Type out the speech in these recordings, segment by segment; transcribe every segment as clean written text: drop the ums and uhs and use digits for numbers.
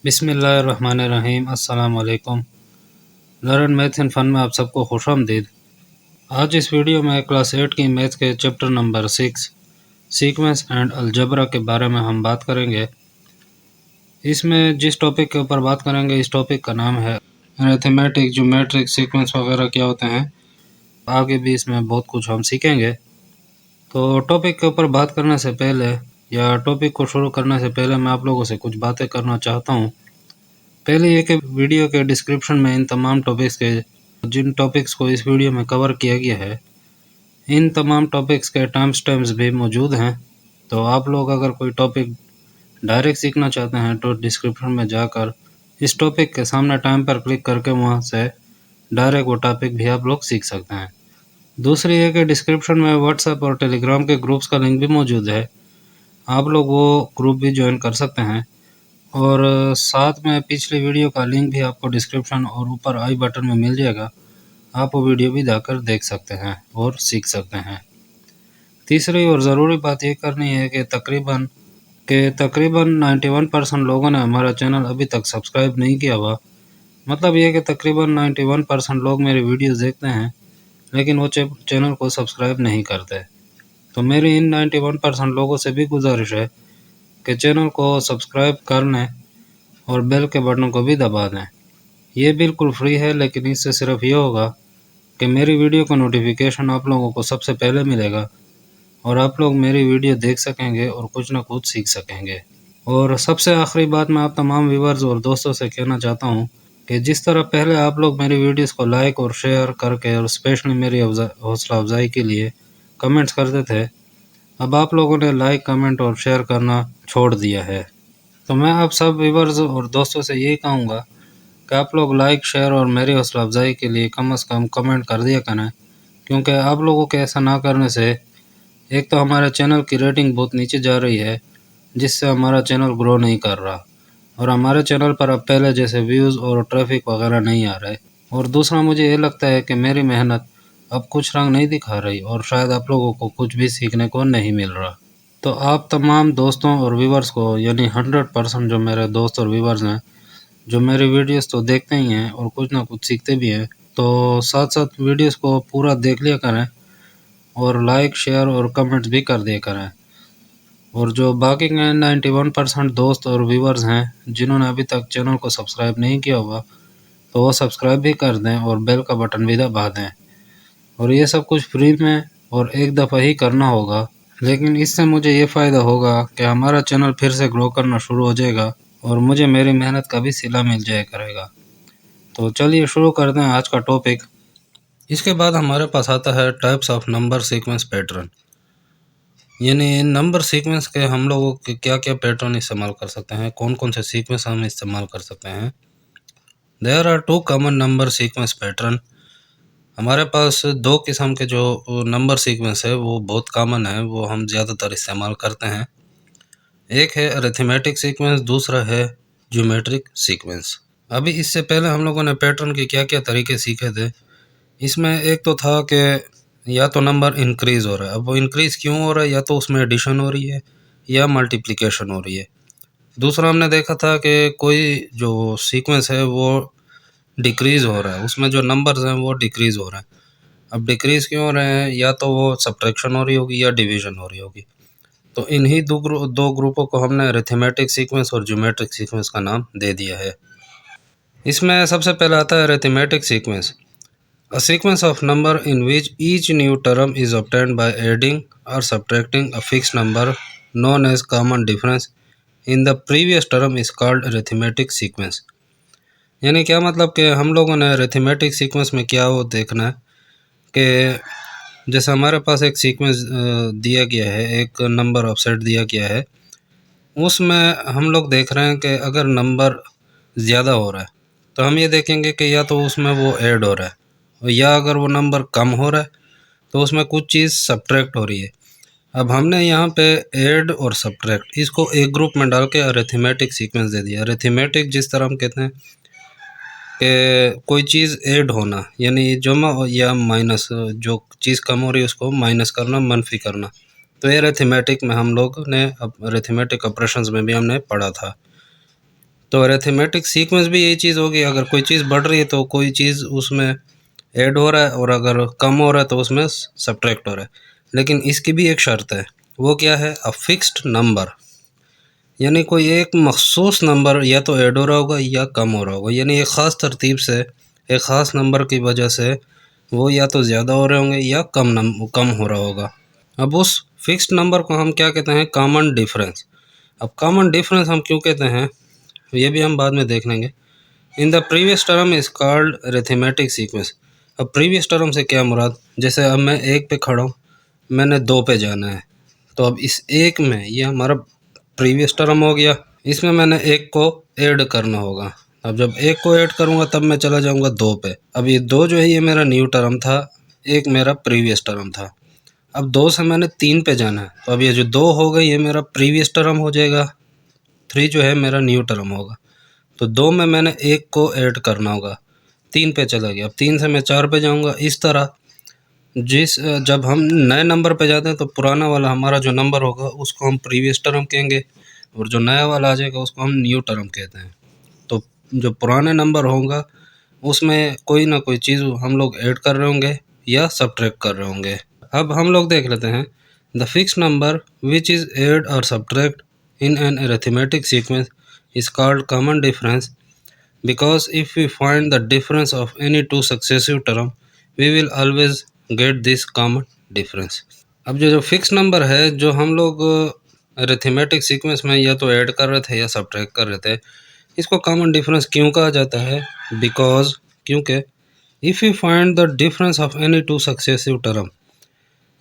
बिस्मिल्लाहिर्रहमानिर्रहीम। अस्सलाम वालेकुम। लर्न मैथ एंड फन में आप सबको खुशामदीद। आज इस वीडियो में क्लास 8 की मैथ के chapter number 6 sequence and algebra के बारे में हम बात करेंगे। इसमें जिस टॉपिक के ऊपर बात करेंगे इस टॉपिक का नाम है अरिथमेटिक, ज्योमेट्रिक, सीक्वेंस वगैरह क्या होते हैं। आगे भी इसमें बहुत कुछ हम सीखेंगे। तो टॉपिक के ऊपर बात करने से पहले या टॉपिक को शुरू करने से पहले मैं आप लोगों से कुछ बातें करना चाहता हूँ। पहले ये कि वीडियो के डिस्क्रिप्शन में इन तमाम टॉपिक्स के जिन टॉपिक्स को इस वीडियो में कवर किया गया है, इन तमाम टॉपिक्स के टाइम स्टैम्प्स भी मौजूद हैं। तो आप लोग अगर कोई टॉपिक डायरेक्ट सीखना चाहते हैं तो डिस्क्रिप्शन में जाकर इस टॉपिक के सामने टाइम पर क्लिक करके वहाँ से डायरेक्ट वो टॉपिक भी आप लोग सीख सकते हैं। दूसरी है कि डिस्क्रिप्शन में व्हाट्सएप और टेलीग्राम के ग्रुप्स का लिंक भी मौजूद है, आप लोग वो ग्रुप भी ज्वाइन कर सकते हैं। और साथ में पिछली वीडियो का लिंक भी आपको डिस्क्रिप्शन और ऊपर आई बटन में मिल जाएगा, आप वो वीडियो भी जाकर देख सकते हैं और सीख सकते हैं। तीसरी और ज़रूरी बात ये करनी है कि तकरीबन 91% लोगों ने हमारा चैनल अभी तक सब्सक्राइब नहीं किया हुआ। मतलब ये कि तकरीबन 91% लोग मेरी वीडियोस देखते हैं लेकिन वो चैनल को सब्सक्राइब नहीं करते। तो मेरी इन 91% लोगों से भी गुजारिश है कि चैनल को सब्सक्राइब कर लें और बेल के बटन को भी दबा दें। ये बिल्कुल फ्री है, लेकिन इससे सिर्फ ये होगा कि मेरी वीडियो का नोटिफिकेशन आप लोगों को सबसे पहले मिलेगा और आप लोग मेरी वीडियो देख सकेंगे और कुछ ना कुछ सीख सकेंगे। और सबसे आखिरी बात मैं आप तमाम व्यूअर्स और दोस्तों से कहना चाहता हूँ कि जिस तरह पहले आप लोग मेरी वीडियोस को लाइक और शेयर करके और स्पेशली मेरी हौसला अफजाई के लिए कमेंट्स करते थे, अब आप लोगों ने लाइक, कमेंट और शेयर करना छोड़ दिया है। तो मैं आप सब व्यूअर्स और दोस्तों से यही कहूँगा कि आप लोग लाइक, शेयर और मेरी हौसला अफजाई के लिए कम से कम कमेंट कर दिया करें, क्योंकि आप लोगों के ऐसा ना करने से एक तो हमारे चैनल की रेटिंग बहुत नीचे जा रही है, जिससे हमारा चैनल ग्रो नहीं कर रहा और हमारे चैनल पर अब पहले जैसे व्यूज़ और ट्रैफिक वगैरह नहीं आ रहे। और दूसरा, मुझे ये लगता है कि मेरी मेहनत अब कुछ रंग नहीं दिखा रही और शायद आप लोगों को कुछ भी सीखने को नहीं मिल रहा। तो आप तमाम दोस्तों और व्यूवर्स को, यानी 100% जो मेरे दोस्त और व्यूवर्स हैं, जो मेरी वीडियोस तो देखते ही हैं और कुछ ना कुछ सीखते भी हैं, तो साथ साथ वीडियोस को पूरा देख लिया करें और लाइक, शेयर और कमेंट्स भी कर दिया करें। और जो बाकी के 91% दोस्त और व्यूवर्स हैं जिन्होंने अभी तक चैनल को सब्सक्राइब नहीं किया हुआ, तो वो सब्सक्राइब भी कर दें और बेल का बटन भी दबा दें। और ये सब कुछ फ्री में और एक दफ़ा ही करना होगा, लेकिन इससे मुझे ये फ़ायदा होगा कि हमारा चैनल फिर से ग्रो करना शुरू हो जाएगा और मुझे मेरी मेहनत का भी सिला मिल जाया करेगा। तो चलिए शुरू करते हैं आज का टॉपिक। इसके बाद हमारे पास आता है types of number sequence pattern, यानी नंबर सीक्वेंस के हम लोगों के क्या क्या पैटर्न इस्तेमाल कर सकते हैं, कौन कौन से सीक्वेंस हम इस्तेमाल कर सकते हैं। There are two common number sequence pattern. हमारे पास दो किस्म के जो नंबर सीक्वेंस है वो बहुत कॉमन है, वो हम ज़्यादातर इस्तेमाल करते हैं। एक है अरिथमेटिक सीक्वेंस, दूसरा है ज्योमेट्रिक सीक्वेंस। अभी इससे पहले हम लोगों ने पैटर्न के क्या क्या तरीके सीखे थे। इसमें एक तो था कि या तो नंबर इंक्रीज़ हो रहा है, अब वो इंक्रीज़ क्यों हो रहा है, या तो उसमें एडिशन हो रही है या मल्टीप्लिकेशन हो रही है। दूसरा हमने देखा था कि कोई जो सीक्वेंस है वो डिक्रीज़ हो रहा है, उसमें जो नंबर्स हैं वो डिक्रीज़ हो रहे हैं। अब डिक्रीज़ क्यों हो रहे हैं, या तो वो सब्ट्रैक्शन हो रही होगी या डिवीज़न हो रही होगी। तो इन्हीं दो ग्रुपों को हमने अरिथमेटिक सीक्वेंस और ज्योमेट्रिक सीक्वेंस का नाम दे दिया है। इसमें सबसे पहला आता है arithmetic sequence, a sequence of number in which each new term is obtained by adding और subtracting a fix number known as common difference in the previous term is called arithmetic sequence. यानी क्या मतलब कि हम लोगों ने arithmetic sequence में क्या वो देखना है कि जैसे हमारे पास एक सीक्वेंस दिया गया है, एक नंबर ऑफ सेट दिया गया है, उसमें हम लोग देख रहे हैं कि अगर नंबर ज़्यादा हो रहा है तो हम ये देखेंगे कि या तो उसमें वो ऐड हो रहा है, या अगर वो नंबर कम हो रहा है तो उसमें कुछ चीज़ सब्ट्रैक्ट हो रही है। अब हमने यहाँ पे ऐड और सब्ट्रैक्ट इसको एक ग्रुप में डाल के अरिथमेटिक सीक्वेंस दे दिया। अरिथमेटिक जिस तरह हम कहते हैं कि कोई चीज़ ऐड होना, यानी जमा या माइनस, जो चीज़ कम हो रही है उसको माइनस करना, मनफी करना। तो ये अरिथमेटिक में हम लोग ने अरिथमेटिक ऑपरेशंस में भी हमने पढ़ा था। तो अरिथमेटिक सीक्वेंस भी यही चीज़ होगी, अगर कोई चीज़ बढ़ रही है तो कोई चीज़ उसमें ऐड हो रहा है, और अगर कम हो रहा है तो उसमें सब्ट्रैक्ट हो रहा है। लेकिन इसकी भी एक शर्त है, वो क्या है? अ फिक्स्ड नंबर, यानी कोई एक मखसूस नंबर या तो ऐड हो रहा होगा या कम हो रहा होगा, यानी एक ख़ास तरतीब से एक ख़ास नंबर की वजह से वो या तो ज़्यादा हो रहे होंगे या कम हो रहा होगा। अब उस फिक्स्ड नंबर को हम क्या कहते हैं? Common difference. अब कॉमन डिफरेंस हम क्यों कहते हैं, ये भी हम बाद में देख लेंगे। इन the previous term is called arithmetic sequence. अब प्रीवियस टर्म से क्या मुराद? जैसे अब मैं एक पे खड़ा हूँ, मैंने दो पे जाना है, तो अब इस एक में ये हमारा प्रीवियस टर्म हो गया, इसमें मैंने एक को ऐड करना होगा। अब जब एक को ऐड करूँगा तब मैं चला जाऊँगा दो पे। अब ये दो जो है ये मेरा न्यू टर्म था, एक मेरा प्रीवियस टर्म था। अब दो से मैंने तीन पे जाना है, तो अब ये जो दो हो गई ये मेरा प्रीवियस टर्म हो जाएगा, थ्री जो है मेरा न्यू टर्म होगा। तो दो में मैंने एक को ऐड करना होगा, तीन पे चला गया। अब तीन से मैं चार पे जाऊँगा। इस तरह जब हम नए नंबर पे जाते हैं तो पुराना वाला हमारा जो नंबर होगा उसको हम प्रीवियस टर्म कहेंगे, और जो नया वाला आ जाएगा उसको हम न्यू टर्म कहते हैं। तो जो पुराने नंबर होगा उसमें कोई ना कोई चीज़ हम लोग ऐड कर रहे होंगे या सब्ट्रैक्ट कर रहे होंगे। अब हम लोग देख लेते हैं, the fix number which is add और subtract in an arithmetic sequence is called common difference, because if we find the difference of any two successive term we will always get this common difference। अब जो fix number है जो हम लोग arithmetic sequence में या तो add कर रहे थे या सब्ट्रैक्ट कर रहे थे, इसको कॉमन डिफरेंस क्यों कहा जाता है? बिकॉज क्योंकि if you find the difference of any two successive term,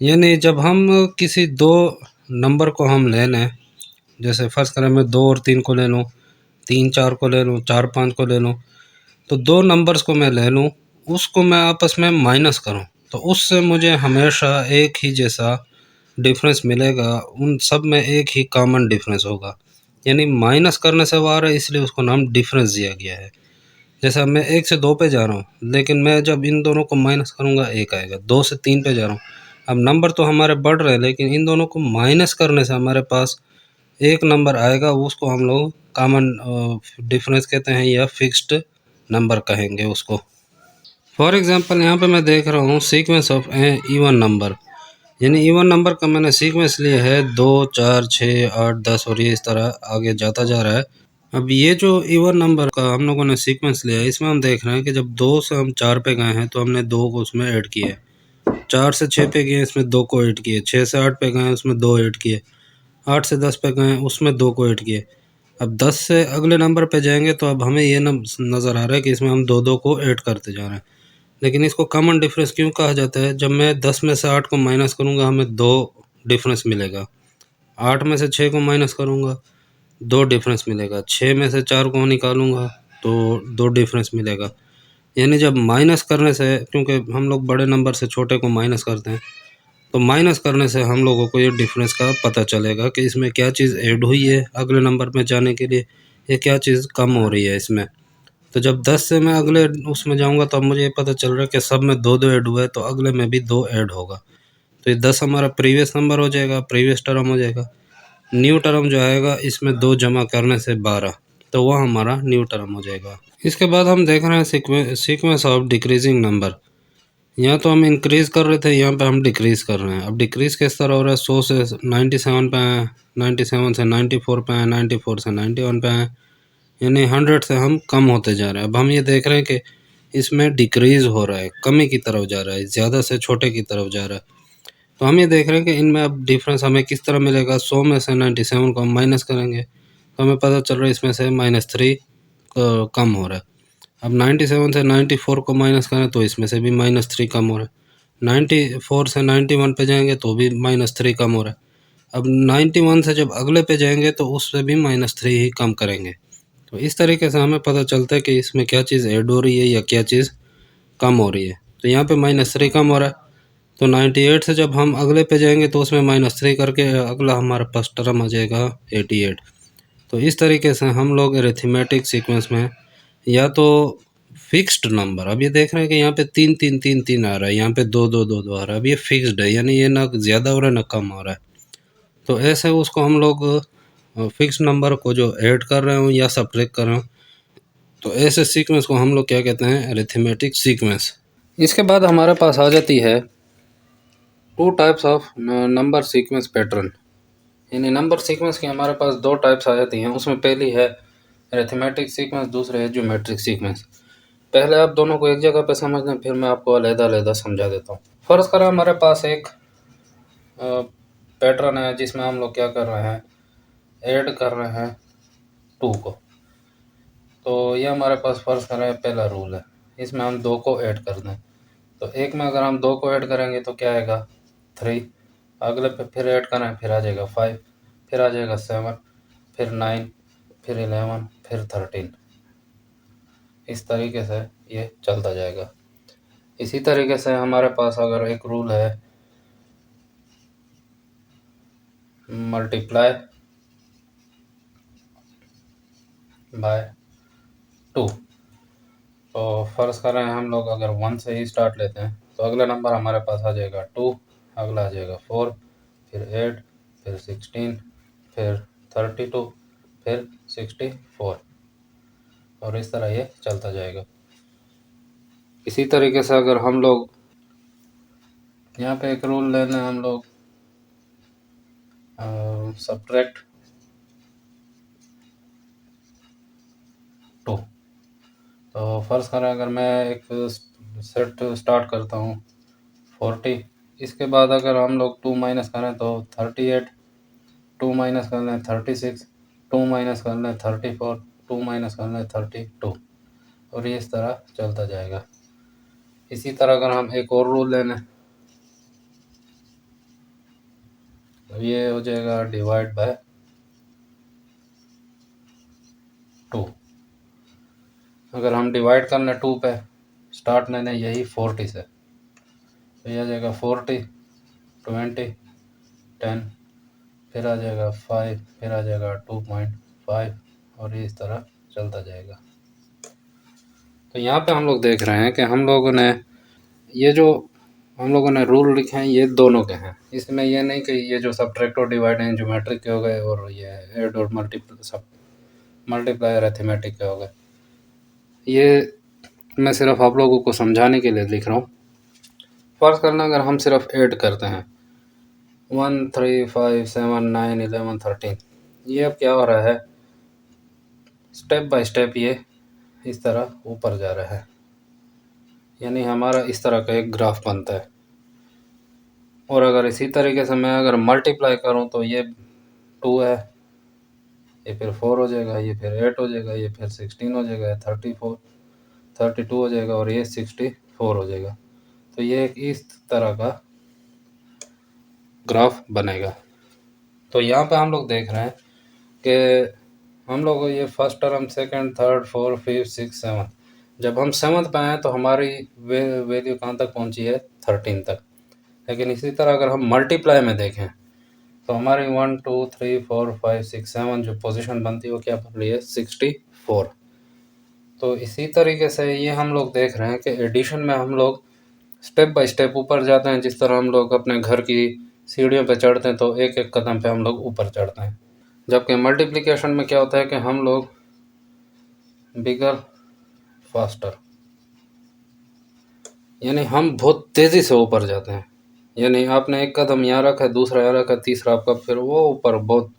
यानी जब हम किसी दो नंबर को हम ले लें, जैसे फर्स्ट करें मैं दो और तीन को ले लूँ, तीन चार को ले लूँ, चार पाँच को ले लूँ, तो दो नंबर्स को मैं ले लूँ, उसको मैं आपस में माइनस करूँ, तो उससे मुझे हमेशा एक ही जैसा डिफरेंस मिलेगा, उन सब में एक ही कॉमन डिफरेंस होगा। यानी माइनस करने से वो आ रहा है, इसलिए उसको नाम डिफरेंस दिया गया है। जैसे अब मैं एक से दो पे जा रहा हूँ, लेकिन मैं जब इन दोनों को माइनस करूँगा एक आएगा। दो से तीन पे जा रहा हूँ, अब नंबर तो हमारे बढ़ रहे हैं, लेकिन इन दोनों को माइनस करने से हमारे पास एक नंबर आएगा, उसको हम लोग कॉमन डिफरेंस कहते हैं या फिक्स्ड नंबर कहेंगे उसको। फॉर एग्जांपल यहाँ पे मैं देख रहा हूँ sequence of A even number, यानी इवन नंबर का मैंने सीक्वेंस लिया है 2 4 6 8 10 और ये इस तरह आगे जाता जा रहा है। अब ये जो इवन नंबर का हम लोगों ने सीक्वेंस लिया है, इसमें हम देख रहे हैं कि जब 2 से हम 4 पे गए हैं तो हमने 2 को उसमें ऐड किया है, 4 से 6 पे गए इसमें 2 को ऐड किए, 6 से 8 पे गए उसमें 2 ऐड किए, 8 से 10 पे गए उसमें 2 को ऐड किए। अब 10 से अगले नंबर पे जाएंगे तो अब हमें ये नज़र आ रहा है कि इसमें हम 2 2 को ऐड करते जा रहे हैं। लेकिन इसको कॉमन डिफरेंस क्यों कहा जाता है? जब मैं 10 में से 8 को माइनस करूँगा हमें 2 डिफरेंस मिलेगा, 8 में से 6 को माइनस करूँगा 2 डिफरेंस मिलेगा, 6 में से 4 को निकालूँगा तो 2 डिफरेंस मिलेगा। यानी जब माइनस करने से, क्योंकि हम लोग बड़े नंबर से छोटे को माइनस करते हैं, तो माइनस करने से हम लोगों को ये डिफरेंस का पता चलेगा कि इसमें क्या चीज़ ऐड हुई है अगले नंबर में जाने के लिए, ये क्या चीज़ कम हो रही है इसमें। तो जब 10 से मैं अगले उसमें जाऊंगा तो अब मुझे ये पता चल रहा है कि सब में दो दो ऐड हुआ है, तो अगले में भी 2 ऐड होगा, तो ये 10 हमारा प्रीवियस नंबर हो जाएगा, प्रीवियस टर्म हो जाएगा। न्यू टर्म जो आएगा इसमें 2 जमा करने से 12, तो वह हमारा न्यू टर्म हो जाएगा। इसके बाद हम देख रहे हैं सीक्वेंस ऑफ डिक्रीजिंग नंबर। यहाँ तो हम इंक्रीज़ कर रहे थे, यहाँ पे हम डिक्रीज़ कर रहे हैं। अब डिक्रीज़ किस तरह हो रहा है? 100 से 97 पे हैं, 97 से 94 पे हैं, 94 से 91 पे हैं, यानी 100 से हम कम होते जा रहे हैं। अब हम ये देख रहे हैं कि इसमें डिक्रीज़ हो रहा है, कमी की तरफ जा रहा है, ज़्यादा से छोटे की तरफ जा रहा है। तो हम ये देख रहे हैं कि इनमें अब डिफरेंस हमें किस तरह मिलेगा। 100 में से 97 को हम माइनस करेंगे तो हमें पता चल रहा है इसमें से -3 कम हो रहा है। अब 97 से 94 को माइनस करें तो इसमें से भी -3 कम हो रहा है। 94 से 91 पे जाएंगे तो भी -3 कम हो रहा है। अब 91 से जब अगले पे जाएंगे तो उससे भी -3 ही कम करेंगे। तो इस तरीके से हमें पता चलता है कि इसमें क्या चीज़ ऐड हो रही है या क्या चीज़ कम हो रही है। तो यहाँ पे -3 कम हो रहा है, तो 98 से जब हम अगले पे जाएंगे तो उसमें -3 करके अगला हमारे पास टर्म आ जाएगा 88। तो इस तरीके से हम लोग अरिथमेटिक सीक्वेंस में या तो फिक्स्ड नंबर, अब ये देख रहे हैं कि यहाँ पे 3 3 3 3 आ रहा है, यहाँ पे 2 2 2 2 आ रहा है, अब ये फिक्स्ड है, यानी ये ना ज़्यादा हो रहा है ना कम हो रहा है। तो ऐसे उसको हम लोग फिक्स नंबर को जो ऐड कर रहे हो या सब्ट्रैक्ट कर रहे हो, तो ऐसे सीक्वेंस को हम लोग क्या कहते हैं, अरिथमेटिक सीक्वेंस। इसके बाद हमारे पास आ जाती है two types of number sequence pattern. यानी नंबर सीक्वेंस की हमारे पास दो टाइप्स आ जाती हैं। उसमें पहली है अरिथमेटिक सीक्वेंस, दूसरे है ज्योमेट्रिक सीक्वेंस। पहले आप दोनों को एक जगह पे समझ लें, फिर मैं आपको अलग-अलग समझा देता हूँ। फर्ज करें हमारे पास एक पैटर्न है जिसमें हम लोग क्या कर रहे हैं, ऐड कर रहे हैं 2 को। तो ये हमारे पास फर्ज करें पहला रूल है, इसमें हम 2 को ऐड कर दें। तो एक में अगर हम 2 को ऐड करेंगे तो क्या आएगा, 3। अगले पे फिर ऐड करें, फिर आ जाएगा 5, फिर आ जाएगा 7, फिर 9, फिर 11, फिर 13। इस तरीके से ये चलता जाएगा। इसी तरीके से हमारे पास अगर एक रूल है मल्टीप्लाई बाय 2। तो फ़र्ज़ कर रहे हैं हम लोग अगर 1 से ही स्टार्ट लेते हैं तो अगला नंबर हमारे पास आ जाएगा 2, अगला आ जाएगा 4, फिर 8, फिर 16, फिर 32, फिर 64, और इस तरह ये चलता जाएगा। इसी तरीके से अगर हम लोग यहाँ पे एक रूल लेना है हम लोग सब्ट्रैक्ट 2। तो फ़र्ज़ करें अगर मैं एक सेट स्टार्ट करता हूँ 40, इसके बाद अगर हम लोग 2 माइनस करें तो 38, 2 माइनस कर लें 36, 2 माइनस कर लें 34, 2 माइनस कर लें 32, और ये इस तरह चलता जाएगा। इसी तरह अगर हम एक और रूल ले लें तो ये हो जाएगा डिवाइड बाय 2। अगर हम डिवाइड कर लें 2 पे, स्टार्ट लेना यही 40 से, तो ये आ जाएगा 40, 20, 10, फिर आ जाएगा 5, फिर आ जाएगा 2.5, और ये इस तरह चलता जाएगा। तो यहाँ पे हम लोग देख रहे हैं कि हम लोगों ने ये जो हम लोगों ने रूल लिखे हैं ये दोनों के हैं। इसमें ये नहीं कि ये जो सब्ट्रैक्ट और डिवाइड हैं ज्योमेट्रिक के हो गए और ये ऐड और मल्टीप्लाई अरिथमेटिक के हो गए। ये मैं सिर्फ आप लोगों को समझाने के लिए लिख रहा हूँ। फर्ज करना अगर हम सिर्फ ऐड करते हैं 1, 3, 5, 7, 9, 11, 13, ये अब क्या हो रहा है, स्टेप बाय स्टेप ये इस तरह ऊपर जा रहा है। यानी हमारा इस तरह का एक ग्राफ बनता है। और अगर इसी तरीके से मैं अगर मल्टीप्लाई करूं तो ये 2 है, ये फिर 4 हो जाएगा, ये फिर 8 हो जाएगा, ये फिर 16 हो जाएगा, 34, 32 हो जाएगा, और ये 64 हो जाएगा। तो ये एक इस तरह का ग्राफ बनेगा। तो यहाँ पे हम लोग देख रहे हैं कि हम लोग ये first term, second, third, fourth, fifth, six, seven, जब हम 7th पे आए तो हमारी वैल्यू कहाँ तक पहुँची है, 13 तक। लेकिन इसी तरह अगर हम मल्टीप्लाई में देखें तो हमारी 1, 2, 3, 4, 5, 6, 7 जो पोजीशन बनती है वो क्या बन रही है, 64। तो इसी तरीके से ये हम लोग देख रहे हैं कि एडिशन में हम लोग स्टेप बाय स्टेप ऊपर जाते हैं। जिस तरह हम लोग अपने घर की सीढ़ियों पे चढ़ते हैं तो एक एक कदम पे हम लोग ऊपर चढ़ते हैं। जबकि मल्टीप्लिकेशन में क्या होता है कि हम लोग बिगर फास्टर, यानी हम बहुत तेज़ी से ऊपर जाते हैं। यानी आपने एक कदम यहाँ रखा, दूसरा यहाँ रखा, तीसरा आपका फिर वो ऊपर बहुत,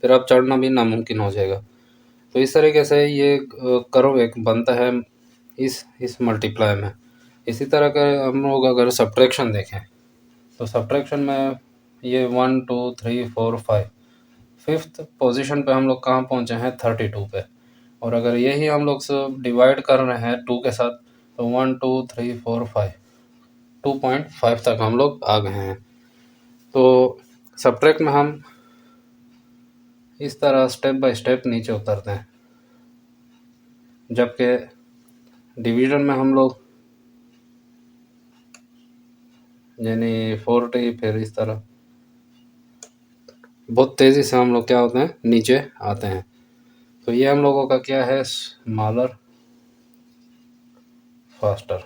फिर आप चढ़ना भी नामुमकिन हो जाएगा। तो इस तरीके से ये कर्व एक बनता है इस मल्टीप्लाई में। इसी तरह का हम लोग अगर सब्ट्रैक्शन देखें तो सब्ट्रैक्शन में ये 1, 2, 3, 4, 5, फिफ्थ पोजीशन पे हम लोग कहाँ पहुँचे हैं, 32 पे। और अगर यही हम लोग सब डिवाइड कर रहे हैं 2 के साथ तो 1, 2, 3, 4, 5, 2.5 तक हम लोग आ गए हैं। तो सब्ट्रैक्ट में हम इस तरह स्टेप बाय स्टेप नीचे उतरते हैं, जबकि डिवीज़न में हम लोग यानी 40, फिर इस तरह बहुत तेज़ी से हम लोग क्या होते हैं, नीचे आते हैं। तो ये हम लोगों का क्या है, स्मॉलर फास्टर।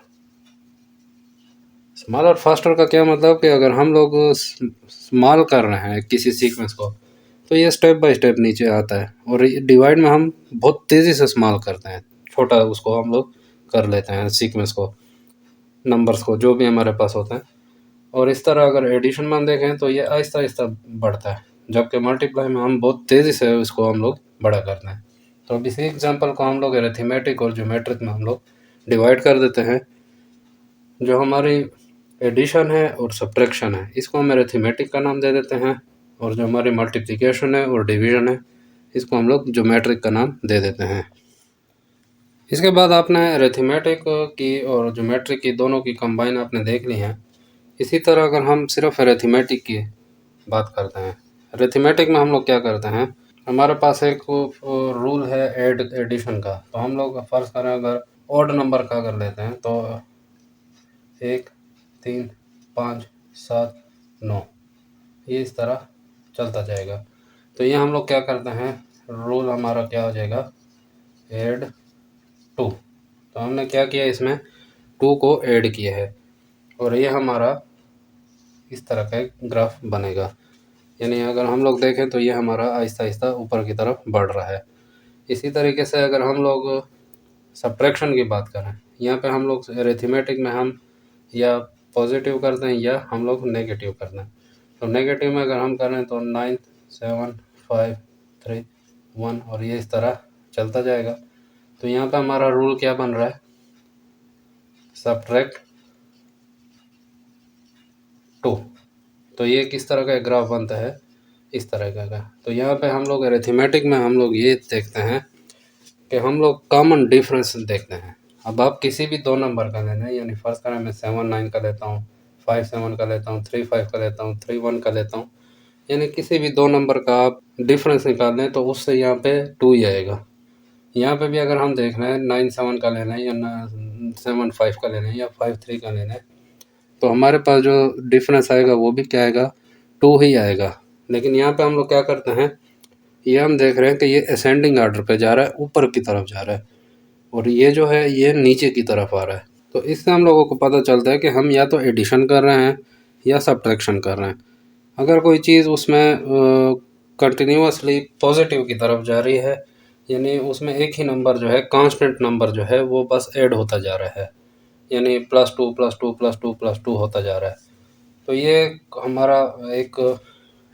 स्मॉलर फास्टर का क्या मतलब कि अगर हम लोग स्मॉल कर रहे हैं किसी सीक्वेंस को तो ये स्टेप बाय स्टेप नीचे आता है। और डिवाइड में हम बहुत तेज़ी से इस्तेमाल करते हैं, छोटा उसको हम लोग कर लेते हैं सीक्वेंस को, नंबर्स को जो भी हमारे पास होते हैं। और इस तरह अगर एडिशन में हम देखें तो ये आहिस्ता आहिस्ता बढ़ता है, जबकि मल्टीप्लाई में हम बहुत तेज़ी से इसको हम लोग बड़ा करते हैं। तो अब इसी एग्जांपल को हम लोग अरिथमेटिक और ज्योमेट्रिक में हम लोग डिवाइड कर देते हैं। जो हमारी एडिशन है और सब्ट्रैक्शन है, इसको हम अरिथमेटिक का नाम दे देते हैं, और जो हमारी मल्टीप्लिकेशन है और डिवीजन है, इसको हम लोग ज्योमेट्रिक का नाम दे देते हैं। इसके बाद आपने अरिथमेटिक की और ज्योमेट्रिक की दोनों की कंबाइन आपने देख ली है। इसी तरह अगर हम सिर्फ अरिथमेटिक की बात करते हैं, अरिथमेटिक में हम लोग क्या करते हैं, हमारे पास एक रूल है एडिशन का। तो हम लोग फर्ज करें अगर ऑड नंबर का अगर लेते हैं तो 1 3 5 7 9, ये इस तरह चलता जाएगा। तो ये हम लोग क्या करते हैं, रूल हमारा क्या हो जाएगा, ऐड 2। तो हमने क्या किया, इसमें 2 को ऐड किया है, और ये हमारा इस तरह का एक ग्राफ बनेगा। यानी अगर हम लोग देखें तो ये हमारा आहिस्ता आहिस्ता ऊपर की तरफ बढ़ रहा है। इसी तरीके से अगर हम लोग सब्ट्रैक्शन की बात करें, यहाँ पे हम लोग अरिथमेटिक में हम या पॉजिटिव करते हैं या हम लोग नेगेटिव करते हैं। तो नेगेटिव में अगर हम करें तो 9 7 5 3 1, और ये इस तरह चलता जाएगा। तो यहाँ पे हमारा रूल क्या बन रहा है, सब्ट्रैक्ट 2। तो ये किस तरह का ग्राफ बनता है, इस तरह का। तो यहाँ पे हम लोग अरिथमेटिक में हम लोग ये देखते हैं कि हम लोग कॉमन डिफरेंस देखते हैं। अब आप किसी भी 2 नंबर का लेना है, यानी फर्स्ट करें मैं 7 9 का लेता हूँ, 5 7 का लेता हूँ, 3 5 का लेता हूँ, 3 1 का लेता हूँ, यानी किसी भी 2 नंबर का आप डिफरेंस निकाल दें तो उससे यहाँ पे 2 ही आएगा। यहाँ पे भी अगर हम देख रहे हैं 9 7 का लेना है या 7 5 का लेना है या 5 3 का लेना है, तो हमारे पास जो डिफरेंस आएगा वो भी क्या आएगा, 2 ही आएगा। लेकिन यहाँ पे हम लोग क्या करते हैं, ये हम देख रहे हैं कि ये असेंडिंग ऑर्डर पे जा रहा है, ऊपर की तरफ जा रहा है, और ये जो है ये नीचे की तरफ आ रहा है। तो इससे हम लोगों को पता चलता है कि हम या तो एडिशन कर रहे हैं या सब्ट्रैक्शन कर रहे हैं। अगर कोई चीज़ उसमें कंटिन्यूअसली पॉजिटिव की तरफ जा रही है, यानी उसमें एक ही नंबर जो है, कांस्टेंट नंबर जो है वो बस ऐड होता जा रहा है, यानी +2 +2 +2 +2 होता जा रहा है, तो ये हमारा एक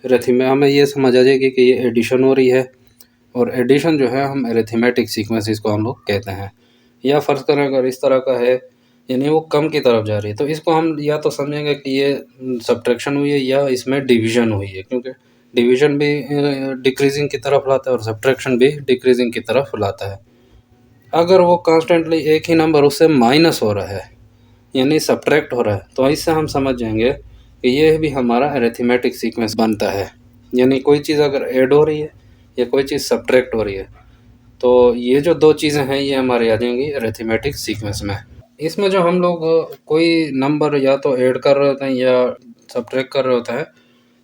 रथी में हमें ये समझ आ जाएगी कि ये एडिशन हो रही है। और एडिशन जो है हम अरिथमेटिक सीक्वेंस इसको हम लोग कहते हैं। या फ़र्ज़ करें अगर इस तरह का है, यानी वो कम की तरफ जा रही है, तो इसको हम या तो समझेंगे कि ये सब्ट्रैक्शन हुई है या इसमें डिवीज़न हुई है, क्योंकि डिवीज़न भी डिक्रीज़िंग की तरफ लाता है और सब्ट्रैक्शन भी डिक्रीज़िंग की तरफ लाता है। अगर वो कॉन्स्टेंटली एक ही नंबर उससे माइनस हो रहा है, यानी सब्ट्रैक्ट हो रहा है, तो इससे हम समझ जाएंगे कि ये भी हमारा अरिथमेटिक सीक्वेंस बनता है। यानी कोई चीज़ अगर ऐड हो रही है या कोई चीज़ सब्ट्रैक्ट हो रही है, तो ये जो 2 चीज़ें हैं ये हमारी आ जाएंगी अरिथमेटिक सीक्वेंस में। इसमें जो हम लोग कोई नंबर या तो ऐड कर रहे होते हैं या सब्ट्रैक्ट कर रहे होते हैं,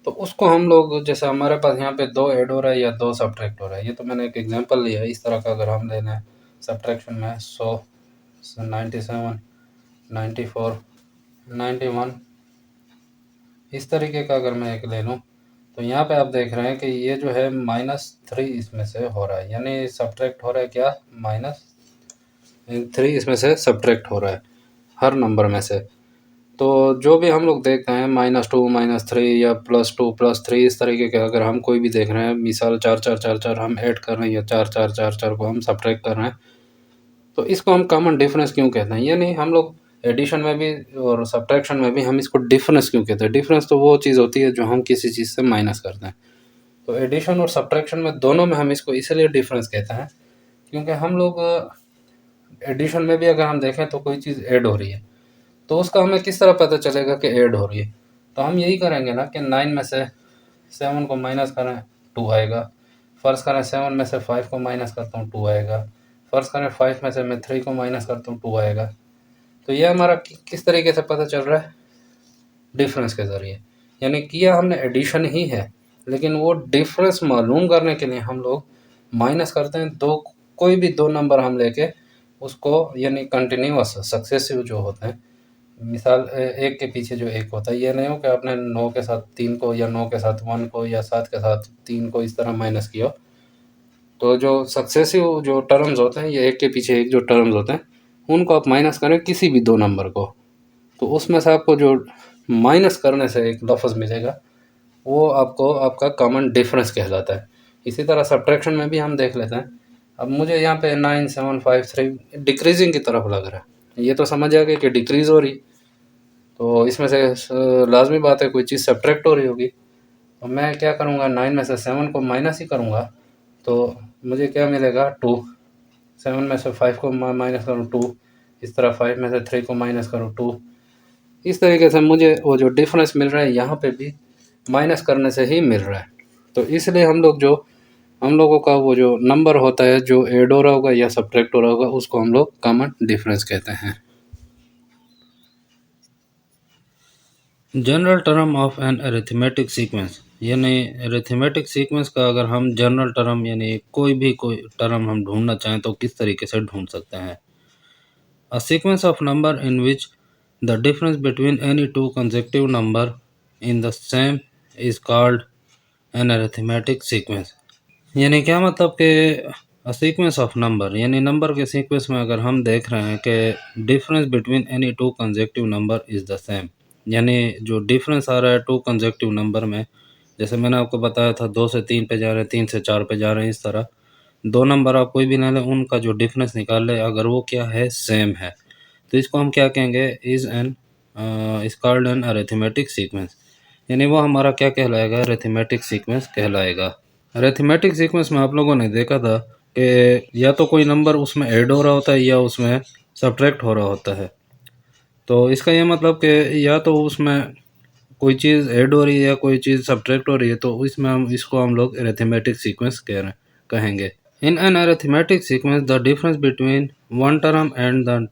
तो उसको हम लोग, जैसे हमारे पास यहाँ पे 2 ऐड हो रहा है या 2 सब्ट्रैक्ट हो रहा है, ये तो मैंने एक एग्जांपल लिया है। इस तरह का अगर हम ले लें सब्ट्रैक्शन में 100 97 94 91, इस तरीके का अगर मैं एक ले लूँ, तो यहाँ पे आप देख रहे हैं कि ये जो है -3 इसमें से हो रहा है, यानी सब्ट्रैक्ट हो रहा है क्या, -3 इसमें से सब्ट्रैक्ट हो रहा है हर नंबर में से। तो जो भी हम लोग देखते हैं -2 -3 या +2 +3, इस तरीके के अगर हम कोई भी देख रहे हैं, मिसाल 4 4 4 4 हम ऐड कर रहे हैं या 4 4 4 4 को हम सब्ट्रैक्ट कर रहे हैं, तो इसको हम कॉमन डिफरेंस क्यों कहते हैं। यानी हम लोग एडिशन में भी और सब्ट्रैक्शन में भी हम इसको डिफरेंस क्यों कहते हैं। डिफरेंस तो वो चीज़ होती है जो हम किसी चीज़ से माइनस करते हैं। तो एडिशन और सब्ट्रैक्शन में दोनों में हम इसको इसलिए डिफरेंस कहते हैं, क्योंकि हम लोग एडिशन में भी अगर हम देखें तो कोई चीज़ ऐड हो रही है, तो उसका हमें किस तरह पता चलेगा कि ऐड हो रही है। तो हम यही करेंगे ना कि 9 में से 7 को माइनस करें, 2 आएगा। फ़र्ज़ करें 7 में से 5 को माइनस करता हूँ, 2 आएगा। फ़र्ज़ करें 5 में से मैं 3 को माइनस करता हूँ, 2 आएगा। तो ये हमारा किस तरीके से पता चल रहा है, डिफरेंस के ज़रिए। यानी किया हमने एडिशन ही है, लेकिन वो डिफरेंस मालूम करने के लिए हम लोग माइनस करते हैं। कोई भी 2 नंबर हम लेके उसको, यानी कंटिन्यूअस सक्सेसिव जो होते हैं, मिसाल एक के पीछे जो एक होता है, ये नहीं हो कि आपने 9 के साथ 3 को या 9 के साथ 1 को या 7 के साथ 3 को इस तरह माइनस किया। तो जो सक्सेसिव जो टर्म्स होते हैं, ये एक के पीछे एक जो टर्म्स होते हैं, उनको आप माइनस करें किसी भी दो नंबर को, तो उसमें से आपको जो माइनस करने से एक लफ्ज़ मिलेगा, वो आपको आपका कॉमन डिफरेंस कहलाता है। इसी तरह सब्ट्रैक्शन में भी हम देख लेते हैं। अब मुझे यहाँ पे 9753 डिक्रीजिंग की तरफ लग रहा है, ये तो समझ आ गया कि डिक्रीज हो रही, तो इसमें से लाजमी बात है कोई चीज़ सब्ट्रैक्ट हो रही होगी। तो मैं क्या करूँगा, 9 में से 7 को माइनस ही करूँगा, तो मुझे क्या मिलेगा 2। 7 में से 5 को माइनस करूँ 2, इस तरह 5 में से 3 को माइनस करूँ 2, इस तरीके से मुझे वो जो डिफरेंस मिल रहा है यहाँ पे भी माइनस करने से ही मिल रहा है। तो इसलिए हम लोगों का वो जो नंबर होता है जो ऐड हो रहा होगा या सब्ट्रैक्ट हो रहा होगा, उसको हम लोग कॉमन डिफरेंस कहते हैं। General term of an arithmetic sequence, यानी अरिथमेटिक सीक्वेंस का अगर हम जनरल टर्म यानी कोई टर्म हम ढूंढना चाहें तो किस तरीके से ढूंढ सकते हैं। अ sequence of number in which the difference between any two consecutive number in the same is called an arithmetic sequence. यानी क्या मतलब कि सीक्वेंस ऑफ नंबर, यानी नंबर के सीक्वेंस में अगर हम देख रहे हैं कि difference between any two consecutive number is the same, यानी जो डिफरेंस आ रहा है टू कंसेक्यूटिव नंबर में, जैसे मैंने आपको बताया था 2 से 3 पे जा रहे हैं, 3 से 4 पे जा रहे हैं, इस तरह दो नंबर आप कोई भी ना लें, उनका जो डिफरेंस निकाल लें, अगर वो क्या है सेम है, तो इसको हम क्या कहेंगे, is called an arithmetic sequence. यानी वो हमारा क्या कहलाएगा, अरिथमेटिक सीक्वेंस कहलाएगा। अरिथमेटिक सीक्वेंस में आप लोगों ने देखा था कि या तो कोई नंबर उसमें ऐड हो रहा होता है या उसमें सब्ट्रैक्ट हो रहा होता है। तो इसका ये मतलब कि या तो उसमें कोई चीज़ ऐड हो रही है या कोई चीज़ सब्ट्रैक्ट हो रही है, तो इसमें हम लोग अरिथमेटिक सीक्वेंस कहेंगे। इन an arithmetic sequence the difference between one term and the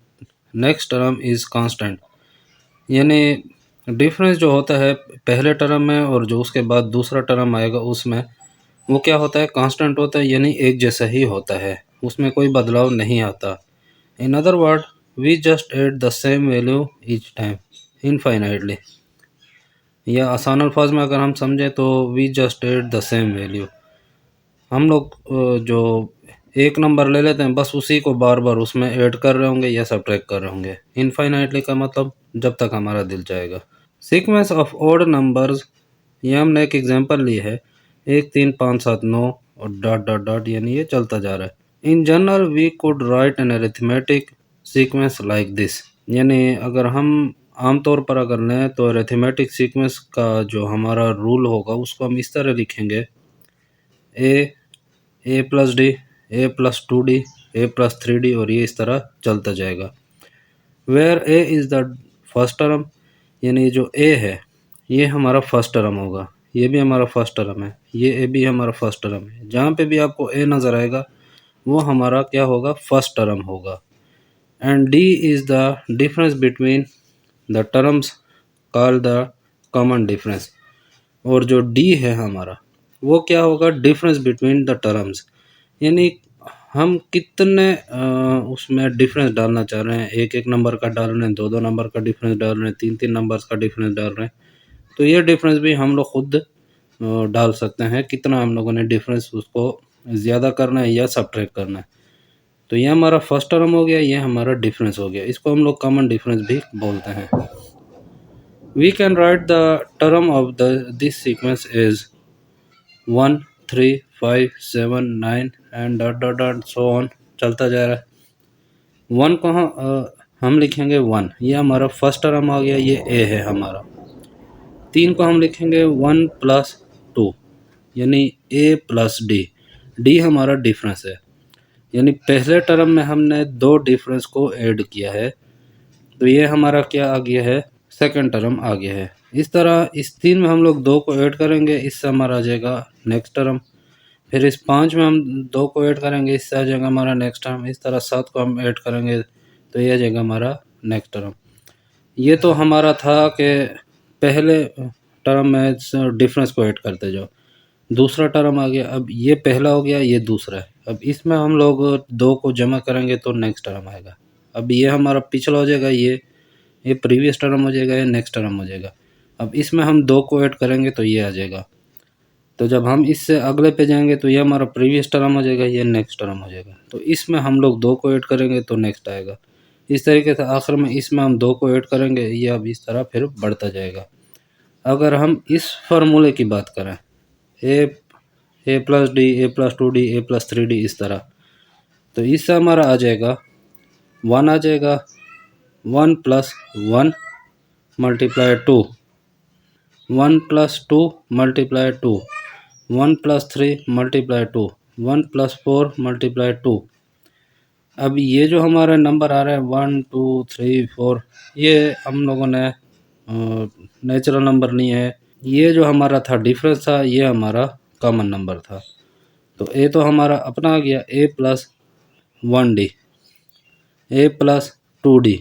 next term is constant. यानी डिफरेंस जो होता है पहले टर्म में और जो उसके बाद दूसरा टर्म आएगा उसमें, वो क्या होता है, कांस्टेंट होता है, यानी एक जैसा ही होता है, उसमें कोई बदलाव नहीं आता। In other word we just add the same value each time infinitely, या आसान अल्फाज में अगर हम समझें तो we just add the same value. हम लोग जो एक नंबर ले लेते हैं, बस उसी को बार बार उसमें ऐड कर रहे होंगे या सब्ट्रैक्ट कर रहे होंगे। इनफाइनाइटली का मतलब जब तक हमारा दिल चाहेगा। सीक्वेंस ऑफ ऑड नंबर्स, ये हमने एक एग्जांपल ली है, 1 3 5 7 9 और डॉट डॉट डॉट, यानी ये चलता जा रहा है। In general we could write an arithmetic sequence like this, यानी अगर हम आमतौर पर अगर लें तो अरिथमेटिक सीक्वेंस का जो हमारा रूल होगा उसको हम इस तरह लिखेंगे, A plus D, A plus 2d, A plus 3d, और ये इस तरह चलता जाएगा। Where A is the first term, यानी जो ए है ये हमारा फर्स्ट टर्म होगा, ये भी हमारा फर्स्ट टर्म है, ये ए भी हमारा फर्स्ट टर्म है। जहाँ पे भी आपको ए नज़र आएगा वो हमारा क्या होगा, फर्स्ट टर्म होगा। And D is the difference between the terms called the common difference, और जो डी है हमारा वो क्या होगा, डिफरेंस बिटवीन द टर्म्स, यानी हम कितने उसमें डिफरेंस डालना चाह रहे हैं, एक एक नंबर का डाल रहे हैं, दो दो नंबर का डिफरेंस डाल रहे हैं, तीन तीन नंबर्स का डिफरेंस डाल रहे हैं, तो ये डिफरेंस भी हम लोग खुद डाल सकते हैं, कितना हम लोगों ने डिफरेंस उसको ज़्यादा करना है या सब्ट्रैक्ट करना है। तो ये हमारा फर्स्ट टर्म हो गया, ये हमारा डिफरेंस हो गया, इसको हम लोग कॉमन डिफरेंस भी बोलते हैं। We can write the term of the this sequence is 1 3 5 7 9 and dot dot dot so on, चलता जा रहा है। वन को हम लिखेंगे 1, ये हमारा फर्स्ट टर्म आ गया, ये ए है हमारा। 3 को हम लिखेंगे 1 प्लस 2, यानी ए प्लस डी, डी हमारा डिफरेंस है, यानी पहले टर्म में हमने दो डिफरेंस को ऐड किया है, तो ये हमारा क्या आ गया है, सेकंड टर्म आ गया है। इस तरह इस 3 में हम लोग 2 को ऐड करेंगे, इससे हमारा आ जाएगा नेक्स्ट टर्म। फिर इस 5 में हम 2 को ऐड करेंगे, इससे आ जाएगा हमारा नेक्स्ट टर्म। इस तरह 7 को हम ऐड करेंगे तो ये आ जाएगा हमारा नेक्स्ट टर्म। ये तो हमारा था कि पहले टर्म में डिफरेंस को ऐड करते जाओ, दूसरा टर्म आ गया, अब ये पहला हो गया, ये दूसरा है, अब इसमें हम लोग 2 को जमा करेंगे तो नेक्स्ट टर्म आएगा। अब ये हमारा पिछला हो जाएगा, ये ये प्रीवियस टर्म हो जाएगा, ये नेक्स्ट टर्म हो जाएगा। अब इसमें हम 2 को ऐड करेंगे तो ये आ जाएगा। तो जब हम इससे अगले पे जाएंगे तो ये हमारा प्रीवियस टर्म हो जाएगा, ये नेक्स्ट टर्म हो जाएगा। तो इसमें हम लोग 2 को ऐड करेंगे तो नेक्स्ट आएगा। इस तरीके से आखिर में इसमें हम 2 को ऐड करेंगे, ये अब इस तरह फिर बढ़ता जाएगा। अगर हम इस फार्मूले की बात करें, ए plus D, A plus 2d, A plus 3d, इस तरह, तो इससे हमारा आ जाएगा 1 आ जाएगा, 1 plus 1 multiply 2, 1 plus 2 multiply 2, 1 plus 3 multiply 2, 1 plus 4 multiply 2। अब ये जो हमारा नंबर आ रहा है 1 2 3 4, ये हम लोगों ने नेचुरल नंबर नहीं है, ये जो हमारा था डिफरेंस था, ये हमारा कॉमन नंबर था। तो ए तो हमारा अपना आ गया, ए प्लस 1d, ए प्लस 2d,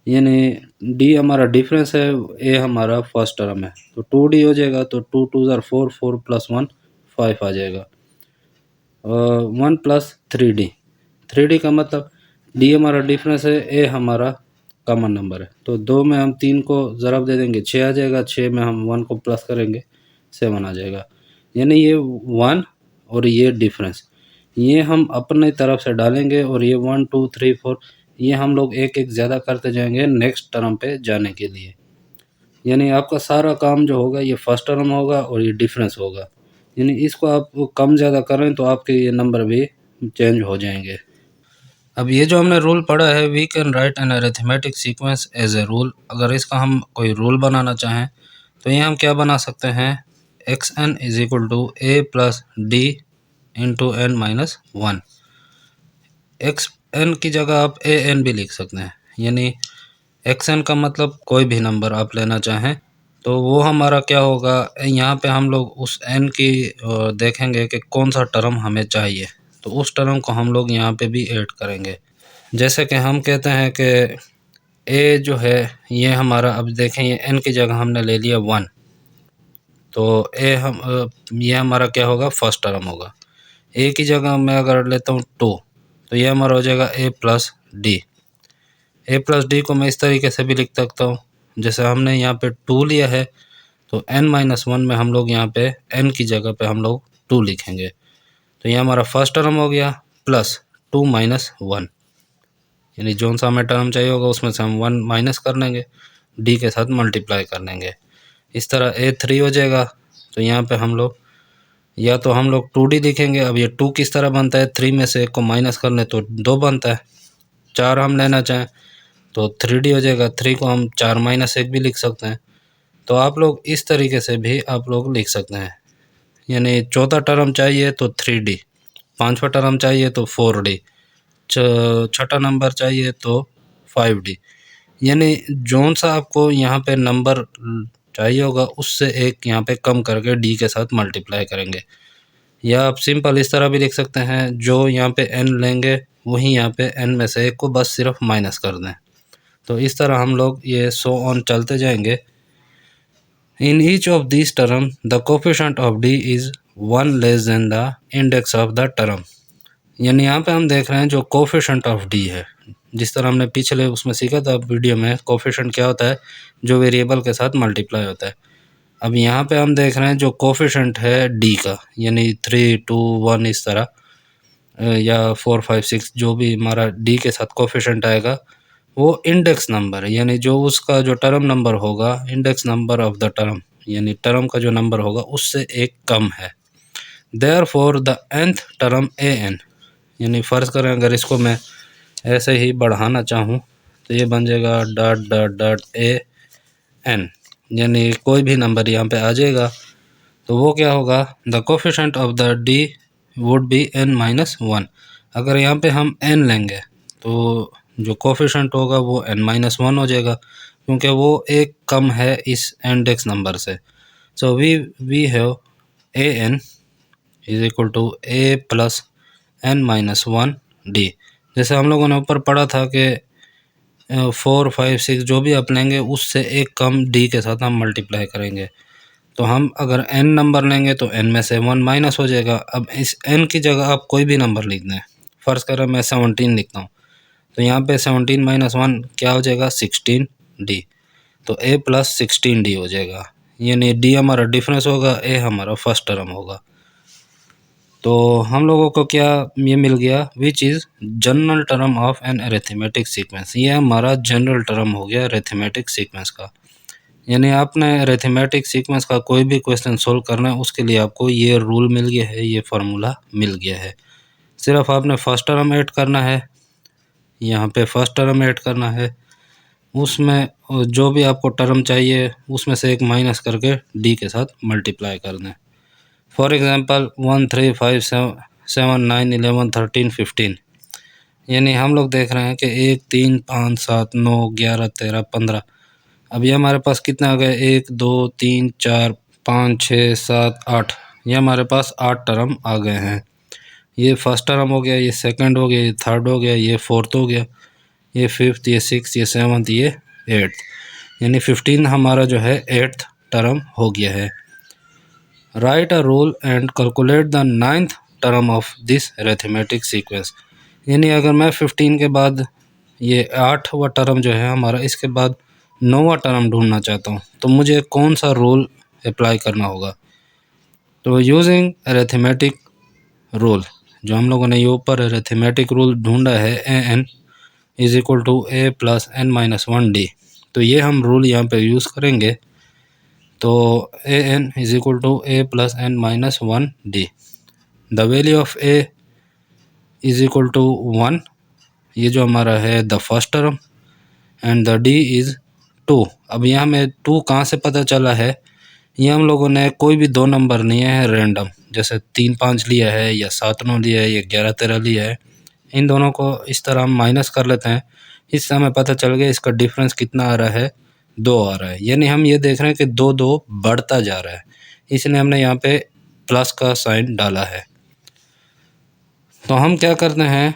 यानी डी हमारा डिफरेंस है, ए हमारा फर्स्ट टर्म है। तो 2d हो जाएगा, तो 2 2 ज़र 4, 4 प्लस 1 5 आ जाएगा। 1 प्लस 3d, 3d का मतलब डी हमारा डिफरेंस है, ए हमारा कॉमन नंबर है। तो 2 में हम 3 को ज़रब दे देंगे, 6 आ जाएगा, 6 में हम 1 को प्लस करेंगे, 7 आ जाएगा। यानी ये 1 और ये डिफरेंस, ये हम अपने तरफ से डालेंगे, और ये 1 2 3 4 ये हम लोग एक एक ज़्यादा करते जाएंगे नेक्स्ट टर्म पे जाने के लिए। यानी आपका सारा काम जो होगा ये फर्स्ट टर्म होगा और ये डिफरेंस होगा। यानी इसको आप कम ज़्यादा करें तो आपके ये नंबर भी चेंज हो जाएंगे। अब ये जो हमने रूल पढ़ा है, we can write an arithmetic sequence as a rule, अगर इसका हम कोई रूल बनाना चाहें तो ये हम क्या बना सकते हैं, X N is equal to A plus D into N minus 1। X N की जगह आप ए एन भी लिख सकते हैं, यानी एक्स एन का मतलब कोई भी नंबर आप लेना चाहें। तो वो हमारा क्या होगा, यहाँ पे हम लोग उस एन की देखेंगे कि कौन सा टर्म हमें चाहिए, तो उस टर्म को हम लोग यहाँ पे भी ऐड करेंगे। जैसे कि हम कहते हैं कि ए जो है ये हमारा, अब देखें ये एन की जगह हमने ले लिया 1, तो ए ये हमारा क्या होगा, फर्स्ट टर्म होगा। ए की जगह मैं अगर लेता हूँ 2, तो ये हमारा हो जाएगा ए plus D. A plus D को मैं इस तरीके से भी लिख सकता हूँ, जैसे हमने यहाँ पे 2 लिया है, तो n माइनस 1 में हम लोग यहाँ पे n की जगह पे हम लोग 2 लिखेंगे। तो ये हमारा फर्स्ट टर्म हो गया, प्लस 2 माइनस 1, यानी जो सा हमें टर्म चाहिए होगा उसमें से हम 1 माइनस कर लेंगे, d के साथ मल्टीप्लाई कर लेंगे। इस तरह a3 हो जाएगा। तो यहाँ पे हम लोग या तो हम लोग 2d लिखेंगे। अब ये 2 किस तरह बनता है, 3 में से 1 को माइनस कर लें तो 2 बनता है। 4 हम लेना चाहें तो 3d हो जाएगा, 3 को हम 4 माइनस 1 भी लिख सकते हैं। तो आप लोग इस तरीके से भी आप लोग लिख सकते हैं, यानी चौथा टर्म चाहिए तो 3d, पांचवा टर्म चाहिए तो 4d, छठा नंबर चाहिए तो 5d, यानी जौन सा आपको यहाँ पे नंबर चाहिए होगा उससे एक यहाँ पे कम करके d के साथ मल्टीप्लाई करेंगे। या आप सिंपल इस तरह भी लिख सकते हैं, जो यहाँ पे n लेंगे वही यहाँ पे n में से एक को बस सिर्फ माइनस कर दें। तो इस तरह हम लोग ये सो ऑन चलते जाएंगे। In each of these terms, the coefficient of d is 1 less than the index of the term। यानी यहाँ पे हम देख रहे हैं जो कोफिशेंट ऑफ डी है, जिस तरह हमने पिछले उसमें सीखा था वीडियो में, कोफिशेंट क्या होता है, जो वेरिएबल के साथ मल्टीप्लाई होता है। अब यहाँ पे हम देख रहे हैं जो कोफिशेंट है डी का, यानी 3 2 1 इस तरह, या 4 5 6 जो भी हमारा डी के साथ कोफिशेंट आएगा वो इंडेक्स नंबर है, यानी जो उसका जो टर्म नंबर होगा, index number of the term, यानी टर्म का जो नंबर होगा उससे एक कम है। Therefore the nth term A N, यानी फ़र्ज़ करें अगर इसको मैं ऐसे ही बढ़ाना चाहूँ तो ये बन जाएगा dot dot dot A N, यानी कोई भी नंबर यहाँ पे आ जाएगा। तो वो क्या होगा, the coefficient of the D would be n minus 1। अगर यहाँ पे हम n लेंगे तो जो कोफिशेंट होगा वो n माइनस 1 हो जाएगा, क्योंकि वो एक कम है इस इंडेक्स नंबर से। So we have A N is equal to A plus n minus 1 D. जैसे हम लोगों ने ऊपर पढ़ा था कि 4 5 6 जो भी आप लेंगे उससे एक कम डी के साथ हम मल्टीप्लाई करेंगे। तो हम अगर n नंबर लेंगे तो n में से 1 माइनस हो जाएगा। अब इस n की जगह आप कोई भी नंबर लिख दें, फ़र्ज़ करें मैं 17 लिखता हूँ, तो यहाँ पे 17 माइनस 1 क्या हो जाएगा 16D। तो a प्लस 16D हो जाएगा, यानी d हमारा डिफरेंस होगा, a हमारा फर्स्ट टर्म होगा। तो हम लोगों को क्या ये मिल गया, which is general term of an arithmetic sequence. ये हमारा जनरल टर्म हो गया अरिथमेटिक सीक्वेंस का। यानी आपने अरिथमेटिक सीक्वेंस का कोई भी क्वेश्चन सोल्व करना है, उसके लिए आपको ये रूल मिल गया है, ये फार्मूला मिल गया है। सिर्फ आपने फर्स्ट टर्म ऐड करना है, यहाँ पे फर्स्ट टर्म ऐड करना है, उसमें जो भी आपको टर्म चाहिए उसमें से एक माइनस करके डी के साथ मल्टीप्लाई कर दें। फॉर एग्जांपल 1 3 5 7 9 11 13 15, यानी हम लोग देख रहे हैं कि 1 3 5 7 9 11 13 15। अब ये हमारे पास कितना आ गया, 1 2 3 4 5 6 7 8, ये हमारे पास 8 टर्म आ गए हैं। ये फर्स्ट टर्म हो गया, ये सेकंड हो गया, ये थर्ड हो गया, ये फोर्थ हो गया, ये फिफ्थ, ये सिक्स, ये सेवन्थ, ये एट्थ, यानी 15 हमारा जो है एट्थ टर्म हो गया है। Right a rule and calculate the ninth term of this arithmetic sequence. यानी अगर मैं 15 के बाद ये 8वां टर्म जो है हमारा, इसके बाद 9वां टर्म ढूंढना चाहता हूँ, तो मुझे कौन सा रूल अप्लाई करना होगा। तो यूजिंग अरिथमेटिक रूल, जो हम लोगों ने ये ऊपर अरिथमेटिक रूल ढूंढा है, a N is equal to A plus n minus 1D, तो ये हम रूल यहाँ पे यूज़ करेंगे। तो a N is equal to A plus n minus 1D, the value of a is equal to 1, ये जो हमारा है the first term, and the D is 2। अब यहाँ में 2 कहाँ से पता चला है, ये हम लोगों ने कोई भी दो नंबर नहीं है रैंडम, जैसे 3 5 लिया है या 7 9 लिया है या 11 13 लिया है, इन दोनों को इस तरह हम माइनस कर लेते हैं, इससे हमें पता चल गया इसका डिफरेंस कितना आ रहा है, 2 आ रहा है। यानी हम ये देख रहे हैं कि 2 2 बढ़ता जा रहा है, इसलिए हमने यहाँ पे प्लस का साइन डाला है। तो हम क्या करते हैं,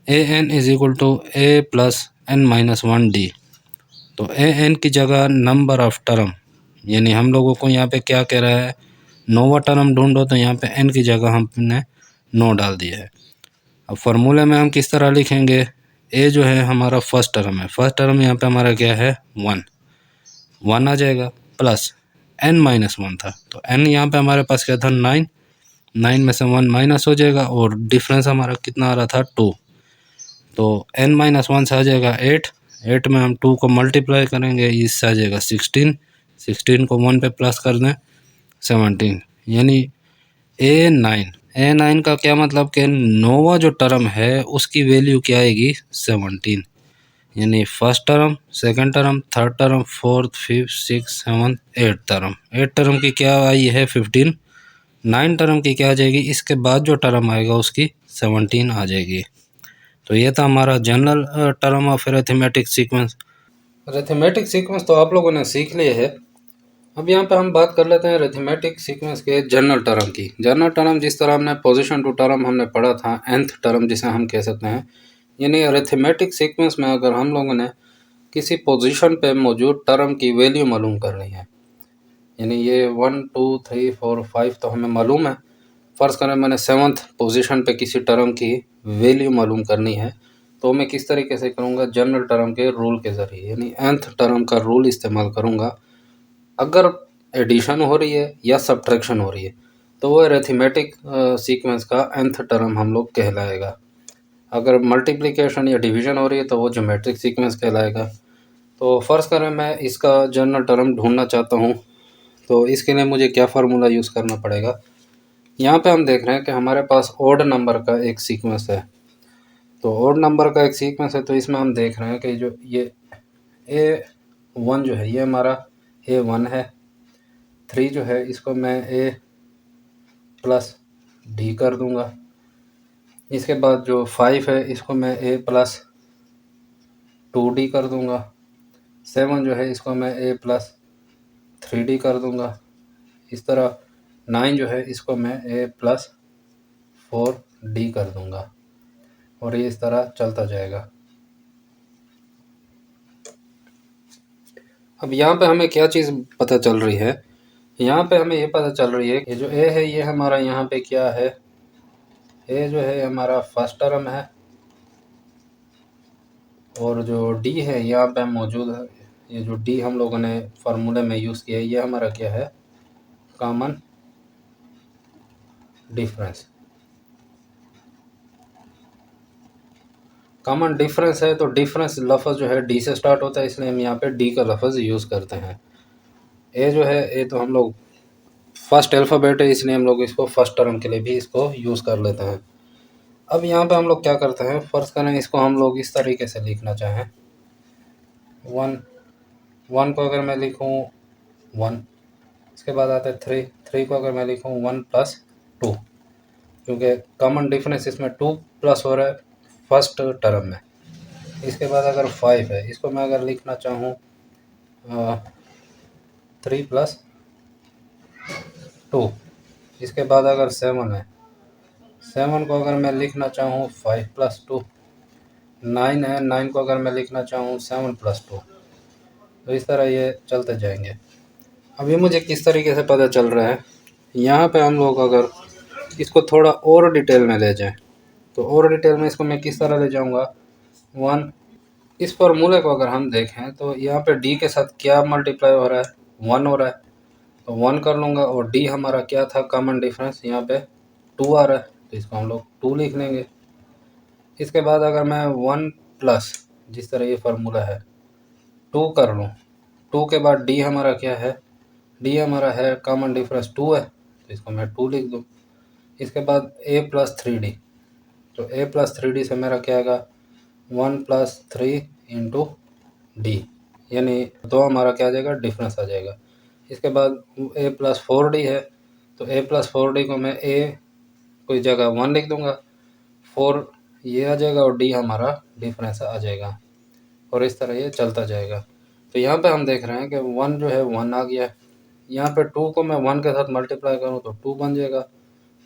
a N is equal to A plus n minus 1D। तो ए एन की जगह नंबर ऑफ टर्म, यानी हम लोगों को यहाँ पे क्या कह रहा है, 9वां टर्म ढूंढो, तो यहाँ पे एन की जगह हमने 9 डाल दिया है। अब फार्मूले में हम किस तरह लिखेंगे, ए जो है हमारा फर्स्ट टर्म है, फर्स्ट टर्म यहाँ पे हमारा क्या है 1 आ जाएगा, प्लस एन माइनस 1 था, तो एन यहाँ पे हमारे पास क्या था 9, 9 में से 1 माइनस हो जाएगा, और डिफरेंस हमारा कितना आ रहा था 2, तो एन माइनस 1 से आ जाएगा 8, 8 में हम 2 को मल्टीप्लाई करेंगे, इससे आ जाएगा 16, 16 को 1 पे प्लस कर दें 17, यानी ए9 का क्या मतलब कि 9वां जो टर्म है उसकी वैल्यू क्या आएगी 17, यानी first term, second term, third term, fourth, fifth, six, seventh, eight term, eight term की क्या आई है 15, 9 टर्म की क्या आ जाएगी, इसके बाद जो टर्म आएगा उसकी 17 आ जाएगी। तो ये था हमारा general term of arithmetic sequence. Arithmetic sequence तो आप लोगों ने सीख लिया है। अब यहाँ पे हम बात कर लेते हैं अरिथमेटिक सीक्वेंस के जनरल टर्म की। जनरल टर्म जिस तरह हमने पोजीशन टू टर्म हमने पढ़ा था, nth टर्म जिसे हम कह सकते हैं, यानी अरिथमेटिक सीक्वेंस में अगर हम लोगों ने किसी पोजीशन पे मौजूद टर्म की वैल्यू मालूम करनी है, यानी ये 1 2 3 4 5 तो हमें मालूम है, फ़र्ज़ करें मैंने 7th पोजीशन पे किसी टर्म की वैल्यू मालूम करनी है, तो मैं किस तरीके से करूँगा, जनरल टर्म के रूल के ज़रिए, यानी nth टर्म का रूल इस्तेमाल करूँगा। अगर एडिशन हो रही है या सब्ट्रैक्शन हो रही है तो वो अरिथमेटिक सीक्वेंस का nth टर्म हम लोग कहलाएगा। अगर मल्टीप्लिकेशन या डिवीज़न हो रही है तो वो ज्योमेट्रिक सीक्वेंस कहलाएगा। तो फ़र्ज़ करें मैं इसका जनरल टर्म ढूंढना चाहता हूँ, तो इसके लिए मुझे क्या फार्मूला यूज़ करना पड़ेगा। यहाँ पे हम देख रहे हैं कि हमारे पास ओड नंबर का एक सीक्वेंस है। तो ओड नंबर का एक सीक्वेंस है, तो इसमें हम देख रहे हैं कि जो ये A1 जो है ये हमारा A1 है, 3 जो है इसको मैं A प्लस D कर दूंगा, इसके बाद जो 5 है इसको मैं A प्लस 2D कर दूंगा, 7 जो है इसको मैं A प्लस 3D कर दूंगा, इस तरह 9 जो है इसको मैं A प्लस 4D कर दूंगा, और ये इस तरह चलता जाएगा। अब यहाँ पे हमें क्या चीज़ पता चल रही है, यहाँ पे हमें ये पता चल रही है कि जो A है ये हमारा यहाँ पे क्या है, A जो है हमारा फर्स्ट टर्म है, और जो डी है यहाँ पे मौजूद है। ये जो डी हम लोगों ने फार्मूले में यूज़ किया है, ये हमारा क्या है, कॉमन डिफरेंस। कॉमन डिफरेंस है तो डिफरेंस लफ्ज़ जो है डी से स्टार्ट होता है, इसलिए हम यहाँ पे डी का लफ्ज़ यूज़ करते हैं। ए जो है, ए तो हम लोग फर्स्ट अल्फ़ाबेट है, इसलिए हम लोग इसको फर्स्ट टर्म के लिए भी इसको यूज़ कर लेते हैं। अब यहाँ पे हम लोग क्या करते हैं, फ़र्ज़ करें इसको हम लोग इस तरीके से लिखना चाहें, वन, वन को अगर मैं लिखूँ वन, इसके बाद आता है थ्री, थ्री को अगर मैं लिखूँ वन प्लस टू, क्योंकि कॉमन डिफरेंस इसमें टू प्लस हो रहा है फर्स्ट टर्म में। इसके बाद अगर फाइव है, इसको मैं अगर लिखना चाहूँ थ्री प्लस टू। इसके बाद अगर सेवन है, सेवन को अगर मैं लिखना चाहूँ फाइव प्लस टू। नाइन है, नाइन को अगर मैं लिखना चाहूँ सेवन प्लस टू। तो इस तरह ये चलते जाएंगे। अभी मुझे किस तरीके से पता चल रहा है, यहाँ पे हम लोग अगर इसको थोड़ा और डिटेल में ले जाएं, तो और डिटेल में इसको मैं किस तरह ले जाऊँगा, वन, इस फॉर्मूले को अगर हम देखें तो यहाँ पे डी के साथ क्या मल्टीप्लाई हो रहा है, वन हो रहा है, तो वन कर लूँगा। और डी हमारा क्या था, कॉमन डिफरेंस, यहाँ पे टू आ रहा है, तो इसको हम लोग टू लिख लेंगे। इसके बाद अगर मैं वन प्लस, जिस तरह ये फार्मूला है, टू कर लूँ, टू के बाद डी हमारा क्या है, डी हमारा है कॉमन डिफरेंस टू है, तो इसको मैं टू लिख दूँ। इसके बाद ए प्लस थ्री डी, तो ए प्लस थ्री डी से मेरा क्या आएगा, one plus three into D, यानी दो हमारा क्या आ जाएगा, डिफरेंस आ जाएगा। इसके बाद ए प्लस फोर डी है, तो ए प्लस फोर डी को मैं ए कोई जगह वन लिख दूंगा, फोर ये आ जाएगा और डी हमारा डिफरेंस आ जाएगा, और इस तरह ये चलता जाएगा। तो यहाँ पे हम देख रहे हैं कि वन जो है वन आ गया है। यहाँ पे टू को मैं वन के साथ मल्टीप्लाई करूँ तो टू बन जाएगा,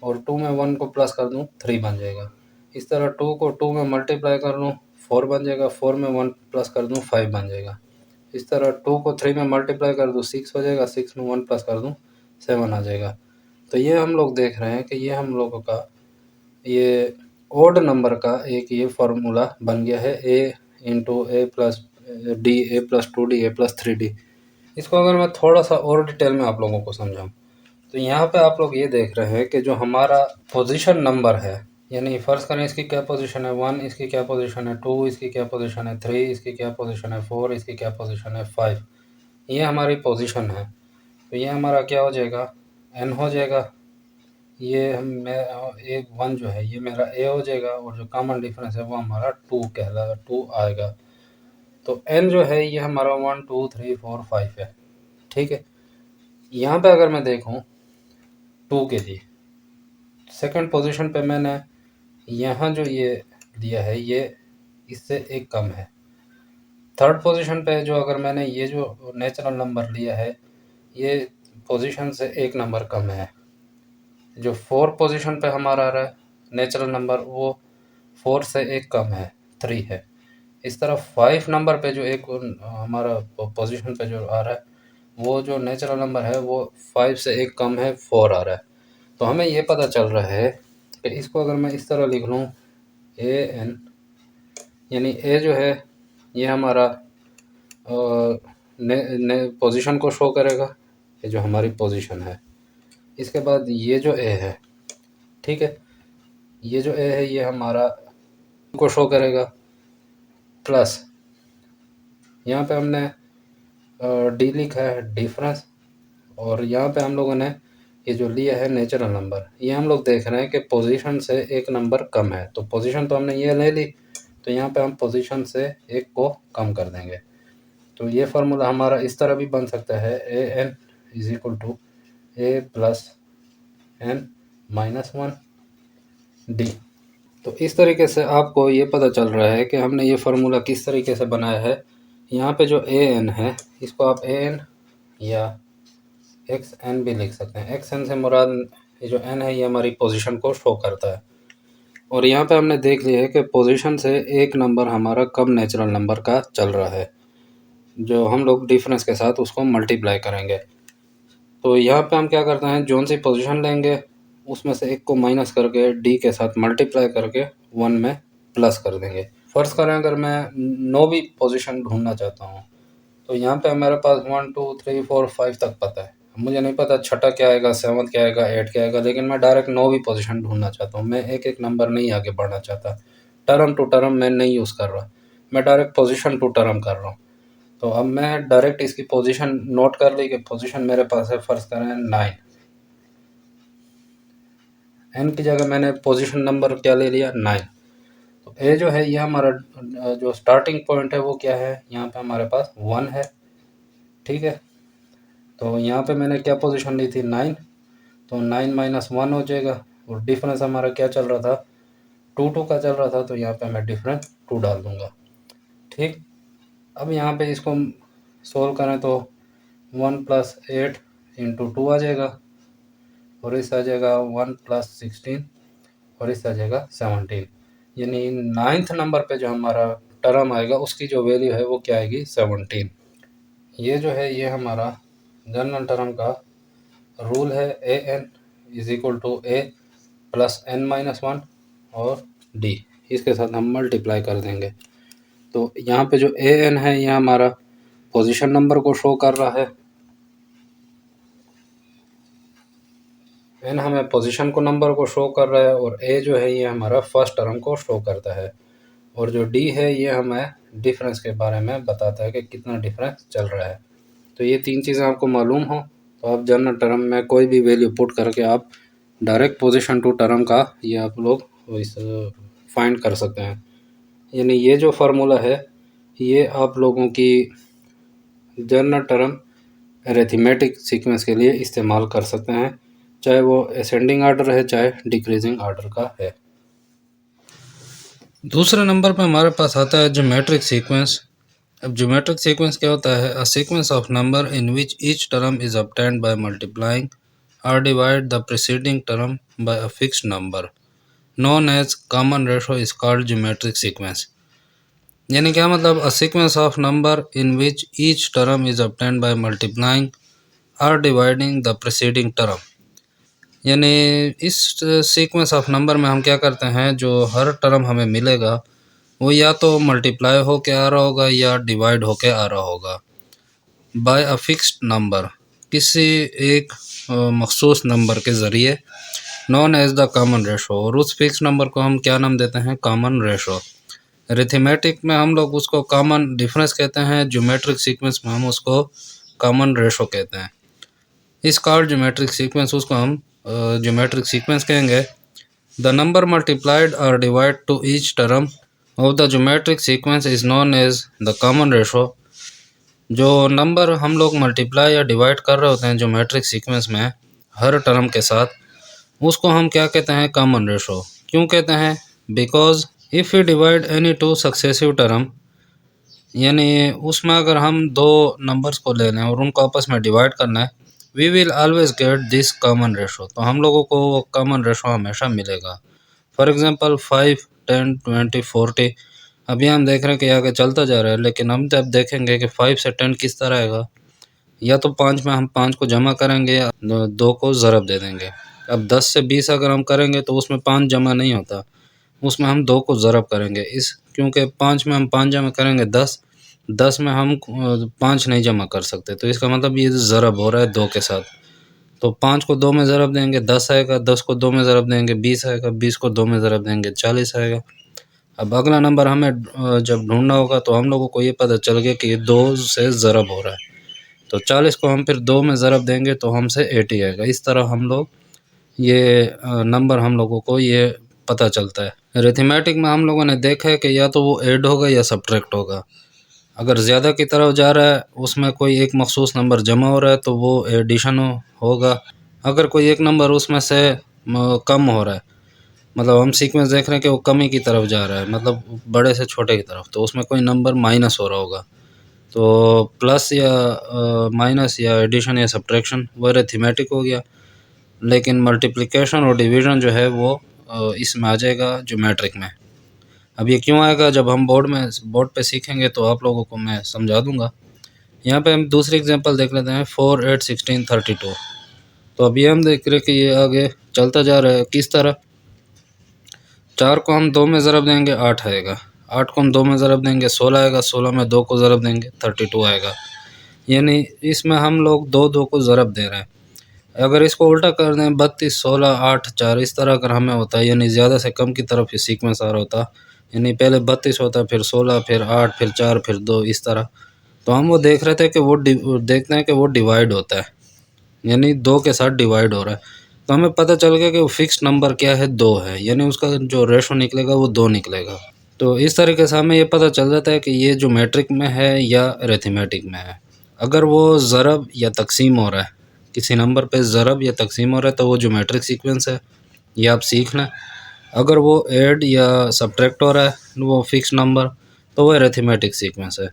और टू में वन को प्लस कर दूँ थ्री बन जाएगा। इस तरह टू को टू में मल्टीप्लाई कर लूँ फोर बन जाएगा, फोर में वन प्लस कर दूँ फाइव बन जाएगा। इस तरह टू को थ्री में मल्टीप्लाई कर दूँ सिक्स हो जाएगा, सिक्स में वन प्लस कर दूँ सेवन आ जाएगा। तो ये हम लोग देख रहे हैं कि ये हम लोगों का ये ओड नंबर का एक ये फार्मूला बन गया है, ए into A plus D, A plus two D, A plus three D. इसको अगर मैं थोड़ा सा और डिटेल में आप लोगों को समझाऊँ, तो यहाँ पे आप लोग ये देख रहे हैं कि जो हमारा पोजीशन नंबर है, यानी फ़र्ज़ करें इसकी क्या पोजीशन है वन, इसकी क्या पोजीशन है टू, इसकी क्या पोजीशन है थ्री, इसकी क्या पोजीशन है फोर, इसकी क्या पोजीशन है फाइव, ये हमारी पोजीशन है। तो ये हमारा क्या हो जाएगा, एन हो जाएगा। ये हम मैं एक वन जो है ये मेरा ए हो जाएगा, और जो कॉमन डिफरेंस है वो हमारा टू आएगा। तो एन जो है ये हमारा one two three four five है, ठीक है। यहाँ पे अगर मैं देखूँ टू के लिए सेकंड पोजीशन पे मैंने यहाँ जो ये दिया है ये इससे एक कम है। थर्ड पोजीशन पे जो अगर मैंने ये जो नेचुरल नंबर लिया है ये पोजीशन से एक नंबर कम है। जो फोर पोजीशन पे हमारा आ रहा है नेचुरल नंबर वो फोर से एक कम है, थ्री है। इस तरह फाइव नंबर पे जो एक हमारा पोजीशन पे जो आ रहा है वो जो नेचुरल नंबर है वो फाइव से एक कम है, फोर आ रहा है। तो हमें ये पता चल रहा है कि इसको अगर मैं इस तरह लिख लूँ, ए एन, यानी ए जो है ये हमारा पोजीशन को शो करेगा, ये जो हमारी पोजीशन है। इसके बाद ये जो ए है, ठीक है, ये जो ए है ये हमारा को शो करेगा, प्लस यहाँ पे हमने डी लिखा है डिफरेंस, और यहाँ पे हम लोगों ने ये जो लिया है नेचुरल नंबर, ये हम लोग देख रहे हैं कि पोजीशन से एक नंबर कम है। तो पोजीशन तो हमने ये ले ली, तो यहाँ पे हम पोजीशन से एक को कम कर देंगे। तो ये फार्मूला हमारा इस तरह भी बन सकता है, a N is equal to A plus n minus one D. तो इस तरीके से आपको ये पता चल रहा है कि हमने ये फार्मूला किस तरीके से बनाया है। यहाँ पे जो ए एन है इसको आप ए एन या एक्स एन भी लिख सकते हैं। एक्स एन से मुराद ये जो एन है ये हमारी पोजीशन को शो करता है, और यहाँ पे हमने देख लिया है कि पोजीशन से एक नंबर हमारा कम नेचुरल नंबर का चल रहा है, जो हम लोग डिफरेंस के साथ उसको मल्टीप्लाई करेंगे। तो यहाँ पे हम क्या करते हैं, जोन सी पोजीशन लेंगे उसमें से एक को माइनस करके डी के साथ मल्टीप्लाई करके वन में प्लस कर देंगे। फ़र्ज़ करें अगर मैं 9वीं पोजीशन ढूँढना चाहता हूँ, तो यहाँ पे मेरे पास 1 2 3 4 5 तक पता है। मुझे नहीं पता छठा क्या आएगा, 7th क्या आएगा, 8 क्या आएगा, लेकिन मैं डायरेक्ट 9वीं पोजीशन ढूँढना चाहता हूँ। मैं एक-एक नंबर नहीं आगे बढ़ना चाहता। टर्म टू टर्म मैं नहीं यूज़ कर रहा। मैं डायरेक्ट पोजीशन टू टर्म कर रहा हूँ। तो अब मैं डायरेक्ट इसकी पोजीशन नोट कर ली कि पोजीशन मेरे पास है, फ़र्ज़ करें 9। n की जगह मैंने पोजीशन नंबर क्या ले लिया, 9। तो ए जो है ये हमारा जो स्टार्टिंग पॉइंट है वो क्या है, यहाँ पे हमारे पास 1 है, ठीक है। तो यहाँ पे मैंने क्या पोजीशन ली थी, 9। तो 9 माइनस 1 हो जाएगा, और डिफरेंस हमारा क्या चल रहा था, 2 2 का चल रहा था, तो यहाँ पे मैं डिफरेंस 2 डाल दूँगा, ठीक। अब यहाँ पे इसको सोल्व करें तो 1 + 8 × 2 आ जाएगा, और इस आ जाएगा 1 + 16, और इस आ जाएगा 17। यानी 9th नंबर पे जो हमारा टर्म आएगा उसकी जो वैल्यू है वो क्या आएगी, 17। ये जो है ये हमारा जनरल टर्म का रूल है, an = a + n-1 और d, इसके साथ हम मल्टीप्लाई कर देंगे। तो यहाँ पे जो an है ये हमारा पोजीशन नंबर को शो कर रहा है, n हमें पोजीशन को नंबर को शो कर रहा है, और a जो है ये हमारा फर्स्ट टर्म को शो करता है, और जो d है ये हमें डिफरेंस के बारे में बताता है कि कितना डिफरेंस चल रहा है। तो ये तीन चीज़ें आपको मालूम हो तो आप जनरल टर्म में कोई भी वैल्यू पुट करके आप डायरेक्ट पोजीशन टू टर्म का ये आप लोग इस फाइंड कर सकते हैं। यानी ये जो फार्मूला है ये आप लोगों की जनरल टर्म अरिथमेटिक सीक्वेंस के लिए इस्तेमाल कर सकते हैं, चाहे वो असेंडिंग आर्डर है चाहे डिक्रीजिंग आर्डर का है। दूसरे नंबर पर हमारे पास आता है ज्योमेट्रिक सीक्वेंस। अब ज्योमेट्रिक सीक्वेंस क्या होता है, a sequence of number in which each term is obtained by multiplying और divide the preceding term by a fixed number known as common ratio is called geometric sequence. यानी क्या मतलब, a sequence of number in which each term is obtained by multiplying और dividing the preceding term. यानी इस sequence of number में हम क्या करते हैं, जो हर टर्म हमें मिलेगा वो या तो मल्टीप्लाई होके आ रहा होगा या डिवाइड होके आ रहा होगा बाय अ फिक्स्ड नंबर, किसी एक मखसूस नंबर के ज़रिए, known as the common ratio, और उस फिक्स नंबर को हम क्या नाम देते हैं, कॉमन रेशो। अरिथमेटिक में हम लोग उसको कॉमन डिफरेंस कहते हैं, ज्योमेट्रिक सीक्वेंस में हम उसको कॉमन रेशो कहते हैं। इस कॉल्ड ज्योमेट्रिक सीक्वेंस, उसको हम ज्योमेट्रिक सीक्वेंस कहेंगे। द नंबर मल्टीप्लाइड और divide to each term of the geometric sequence is known as the common ratio. जो नंबर हम लोग मल्टीप्लाई या डिवाइड कर रहे होते हैं ज्योमेट्रिक सीक्वेंस में हर टर्म के साथ, उसको हम क्या कहते हैं, कॉमन रेशो। क्यों कहते हैं, because if you divide any two successive term, यानी उसमें अगर हम दो नंबर्स को ले लें और उनको आपस में डिवाइड करना है, we will always get this common ratio, तो हम लोगों को वो कॉमन रेशो हमेशा मिलेगा। फॉर एग्जांपल 5 10 20 40, अभी हम देख रहे हैं कि आगे चलता जा रहा है, लेकिन हम जब देखेंगे कि 5 से 10 किस तरह आएगा, या तो 5 में हम 5 को जमा करेंगे या 2 को ज़रब दे देंगे। अब 10 से 20 अगर हम करेंगे तो उसमें 5 जमा नहीं होता, उसमें हम 2 को ज़रब करेंगे, इस क्योंकि 5 में हम 5 जमा करेंगे 10, 10 में हम 5 नहीं जमा कर सकते, तो इसका मतलब ये ज़रब हो रहा है 2 के साथ। तो 5 को 2 में ज़रब देंगे 10 आएगा, 10 को 2 में ज़रब देंगे 20 आएगा, 20 को 2 में ज़रब देंगे 40 आएगा। अब अगला नंबर हमें जब ढूंढना होगा तो हम लोगों को ये पता चल गया कि ये 2 से ज़रब हो रहा है, तो 40 को हम फिर 2 में ज़रब देंगे तो हमसे 80 आएगा। इस तरह हम लोग ये नंबर हम लोगों को ये पता चलता है। अरिथमेटिक में हम लोगों ने देखा है कि या तो वो ऐड होगा या सब्ट्रैक्ट होगा। अगर ज़्यादा की तरफ जा रहा है, उसमें कोई एक मखसूस नंबर जमा हो रहा है तो वो एडिशन होगा। अगर कोई एक नंबर उसमें से कम हो रहा है, मतलब हम सीक्वेंस देख रहे हैं कि वो कमी की तरफ जा रहा है, मतलब बड़े से छोटे की तरफ, तो उसमें कोई नंबर माइनस हो रहा होगा, तो प्लस या माइनस या एडिशन या सब्ट्रैक्शन वो अरिथमेटिक हो गया। लेकिन मल्टीप्लिकेशन और डिवीज़न जो है वो इसमें आ जाएगा ज्योमेट्रिक में। अब ये क्यों आएगा, जब हम बोर्ड पे सीखेंगे तो आप लोगों को मैं समझा दूंगा। यहाँ पे हम दूसरी एग्जांपल देख लेते हैं, 4 8 16 32। तो अभी हम देख रहे हैं कि ये आगे चलता जा रहा है किस तरह, 4 को हम 2 में ज़रब देंगे 8 आएगा, 8 को हम 2 में ज़रब देंगे 16 आएगा, 16 में 2 को ज़रब देंगे 32 आएगा। यानी इसमें हम लोग 2 को ज़रब दे रहे हैं। अगर इसको उल्टा कर दें 32 16 8 4 इस तरह अगर हमें होता है, यानी ज़्यादा से कम की तरफ ये सीक्वेंस आ रहा होता, यानी पहले 32 होता, फिर 16, फिर 8, फिर 4, फिर 2 इस तरह, तो हम वो देख रहे थे कि वो देखते हैं कि वो डिवाइड होता है, यानी 2 के साथ डिवाइड हो रहा है। तो हमें पता चल गया कि वो फिक्स नंबर क्या है, 2 है, यानी उसका जो रेशो निकलेगा वो 2 निकलेगा। तो इस तरीके से हमें ये पता चल जाता है कि ये ज्योमेट्रिक में है या अरिथमेटिक में है। अगर वो ज़रब या तक़सीम हो रहा है, किसी नंबर पे ज़रब या तक़सीम हो रहा है, तो वो ज्योमेट्रिक सीक्वेंस है, ये आप सीख लें। अगर वो ऐड या सब्ट्रैक्ट हो रहा है, वो फिक्स नंबर, तो वो अरिथमेटिक सीक्वेंस है।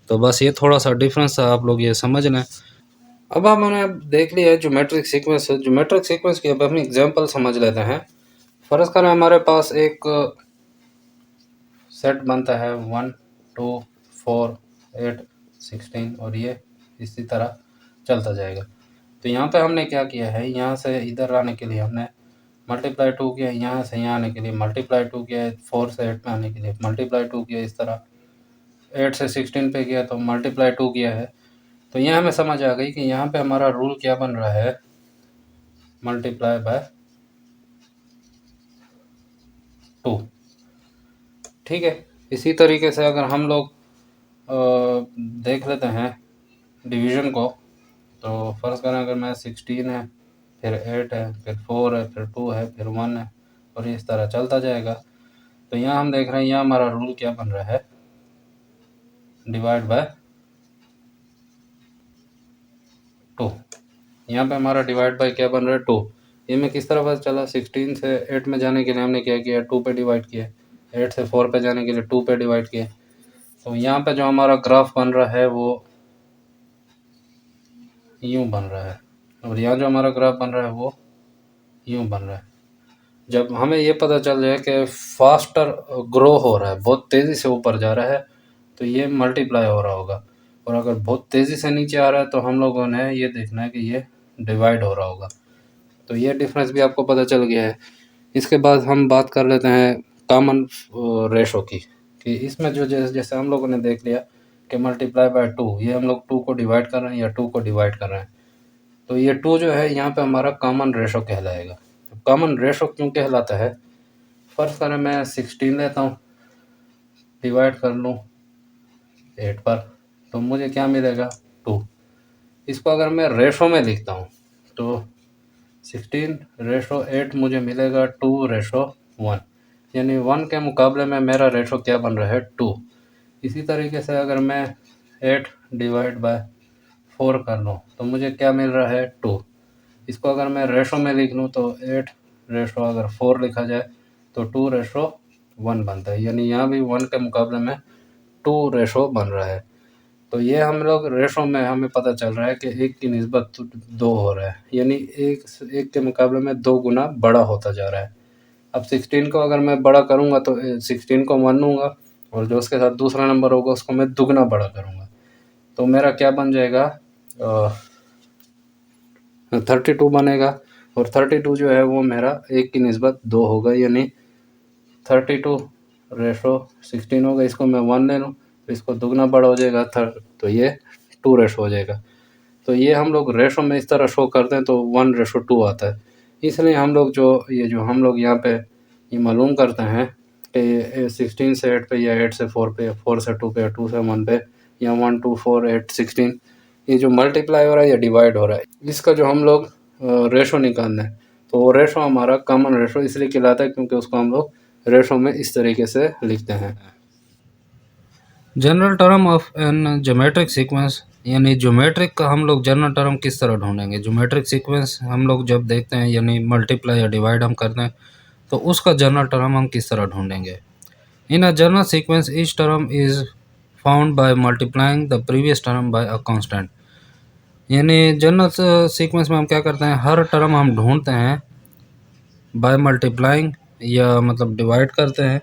तो बस ये थोड़ा सा डिफरेंस था, आप लोग ये समझ लें। अब हमने देख लिया है ज्योमेट्रिक सीक्वेंस। ज्योमेट्रिक सीक्वेंस की अब हम एग्जांपल समझ लेते हैं। फ़र्ज़ करें हमारे पास एक सेट बनता है 1 2 4 8 16 और ये इसी तरह चलता जाएगा। तो यहाँ पे हमने क्या किया है, यहाँ से इधर आने के लिए हमने मल्टीप्लाई 2 किया, यहाँ से यहाँ आने के लिए मल्टीप्लाई 2 किया, 4 से 8 में आने के लिए मल्टीप्लाई 2 किया, इस तरह 8 से 16 पे किया तो मल्टीप्लाई 2 किया है। तो यहाँ हमें समझ आ गई कि यहाँ पे हमारा रूल क्या बन रहा है, मल्टीप्लाई बाय 2। ठीक है, इसी तरीके से अगर हम लोग देख लेते हैं डिवीज़न को, तो फ़र्ज़ करें अगर मैं 16 है, फिर 8 है, फिर 4 है, फिर 2 है, फिर 1 है, और इस तरह चलता जाएगा। तो यहाँ हम देख रहे हैं यहाँ हमारा रूल क्या बन रहा है, डिवाइड बाय 2। यहाँ पे हमारा डिवाइड बाय क्या बन रहा है, 2। ये में किस तरह पता चला, 16 से 8 में जाने के लिए हमने क्या किया, 2 पे डिवाइड किया, 8 से 4 पे जाने के लिए 2 पे डिवाइड किया। तो यहाँ पे जो हमारा ग्राफ बन रहा है वो यूँ बन रहा है, और यहाँ जो हमारा ग्राफ बन रहा है वो यूँ बन रहा है। जब हमें ये पता चल जाए कि फास्टर ग्रो हो रहा है, बहुत तेज़ी से ऊपर जा रहा है, तो ये मल्टीप्लाई हो रहा होगा, और अगर बहुत तेज़ी से नीचे आ रहा है तो हम लोगों ने ये देखना है कि ये डिवाइड हो रहा होगा। तो ये डिफरेंस भी आपको पता चल गया है। इसके बाद हम बात कर लेते हैं कॉमन रेशो की, कि इसमें जो जैसे हम लोगों ने देख लिया कि मल्टीप्लाई बाय 2, ये हम लोग 2 को डिवाइड कर रहे हैं या 2 को डिवाइड कर रहे हैं, तो ये 2 जो है यहाँ पे हमारा कॉमन रेशो कहलाएगा। कॉमन रेशो क्यों कहलाता है, फ़र्ज़ करें मैं 16 लेता हूँ, डिवाइड कर लूँ 8 पर, तो मुझे क्या मिलेगा, 2। इसको अगर मैं रेशो में लिखता हूँ तो 16/8 मुझे मिलेगा 2/1, यानी 1 के मुकाबले में मेरा रेशो क्या बन रहा है, 2। इसी तरीके से अगर मैं 8 डिवाइड बाय 4 कर लूँ तो मुझे क्या मिल रहा है, 2। इसको अगर मैं रेशो में लिख लूँ तो 8 रेशो अगर 4 लिखा जाए तो 2/1 बनता है, यानी यहाँ भी 1 के मुकाबले में 2 रेशो बन रहा है। तो ये हम लोग रेशो में हमें पता चल रहा है कि 1 की निस्बत 2 हो रहा है, यानी 1 के मुकाबले में 2 गुना बड़ा होता जा रहा है। अब 16 को अगर मैं बड़ा करूँगा तो 16 को 1 लूँगा, और जो उसके साथ दूसरा नंबर होगा उसको मैं दुगना बड़ा करूँगा, तो मेरा क्या बन जाएगा, 32 बनेगा, और 32 जो है वो मेरा 1 की निस्बत 2 होगा, यानी 32/16 होगा। इसको मैं 1 ले लूँ तो इसको दुगना बड़ा हो जाएगा, तो ये 2 रेशो हो जाएगा। तो ये हम लोग रेशो में इस तरह शो करते हैं तो 1/2 आता है। इसलिए हम लोग जो हम लोग यहाँ पे ये मालूम करते हैं कि 16 से 8 पे या 8 से 4 पे, 4 से 2 पे, 2 से 1 पे, या 1 2 4 8 16, ये जो मल्टीप्लाई हो रहा है या डिवाइड हो रहा है, इसका जो हम लोग रेशो निकालना है, तो वो रेशो हमारा कॉमन रेशो इसलिए कहलाता है क्योंकि उसको हम लोग रेशो में इस तरीके से लिखते हैं। General term of an geometric sequence, यानी ज्योमेट्रिक का हम लोग जनरल टर्म किस तरह ढूंढेंगे। ज्योमेट्रिक सीक्वेंस हम लोग जब देखते हैं, यानी मल्टीप्लाई या डिवाइड हम करते हैं, तो उसका जनरल टर्म हम किस तरह ढूंढेंगे। In a general sequence each term is found by multiplying the previous term by a constant. यानी जनरल सीक्वेंस में हम क्या करते हैं, हर टर्म हम ढूंढते हैं बाय मल्टीप्लाइंग, या मतलब डिवाइड करते हैं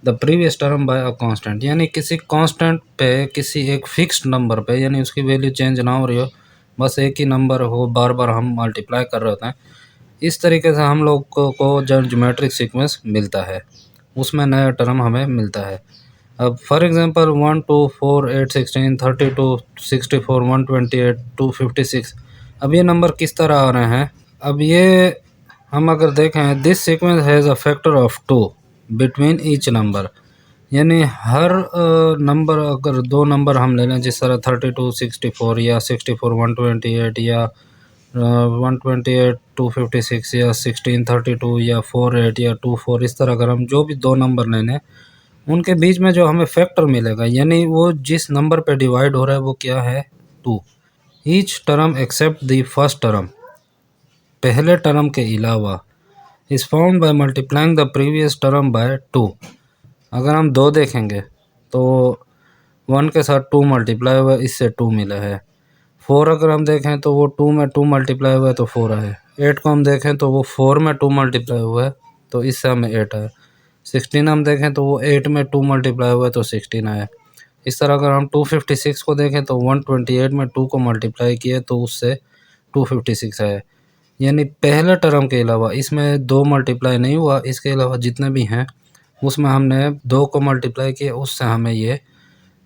the previous term by a constant, यानी किसी कांस्टेंट पे, किसी एक फिक्स्ड नंबर पे, यानी उसकी वैल्यू चेंज ना हो रही हो, बस एक ही नंबर हो, बार बार हम मल्टीप्लाई कर रहे होते हैं। इस तरीके से हम लोग को जब ज्योमेट्रिक सीक्वेंस मिलता है, उसमें नया टर्म हमें मिलता है। अब फॉर एग्जांपल 1 2 4 8 16 32 64 128 256, अब ये नंबर किस तरह आ रहे हैं? अब ये हम अगर देखें, this sequence has a factor of 2 between each number, यानी हर नंबर, अगर दो नंबर हम ले लें जिस तरह 32 64 या 64 128 या 128 256 या 16 32 या 48 या 24, इस तरह अगर हम जो भी दो नंबर ले लें उनके बीच में जो हमें फैक्टर मिलेगा, यानी वो जिस नंबर पे डिवाइड हो रहा है वो क्या है? 2। Each term except the first term, पहले टर्म के अलावा, is found by multiplying the previous term by 2। अगर हम 2 देखेंगे तो 1 के साथ 2 मल्टीप्लाई हुआ है, इससे 2 मिला है। 4 अगर हम देखें तो वो 2 में 2 मल्टीप्लाई हुआ है तो 4 है। 8 को हम देखें तो वो 4 में 2 मल्टीप्लाई हुआ है तो इससे हमें 8 है। 16 हम देखें तो वो 8 में 2 मल्टीप्लाई हुआ है तो 16 आया। इस तरह अगर हम 256 को देखें तो 128 में 2 को मल्टीप्लाई किया तो उससे 256 आया। यानी पहले टर्म के अलावा इसमें 2 मल्टीप्लाई नहीं हुआ, इसके अलावा जितने भी हैं उसमें हमने 2 को मल्टीप्लाई किया, उससे हमें ये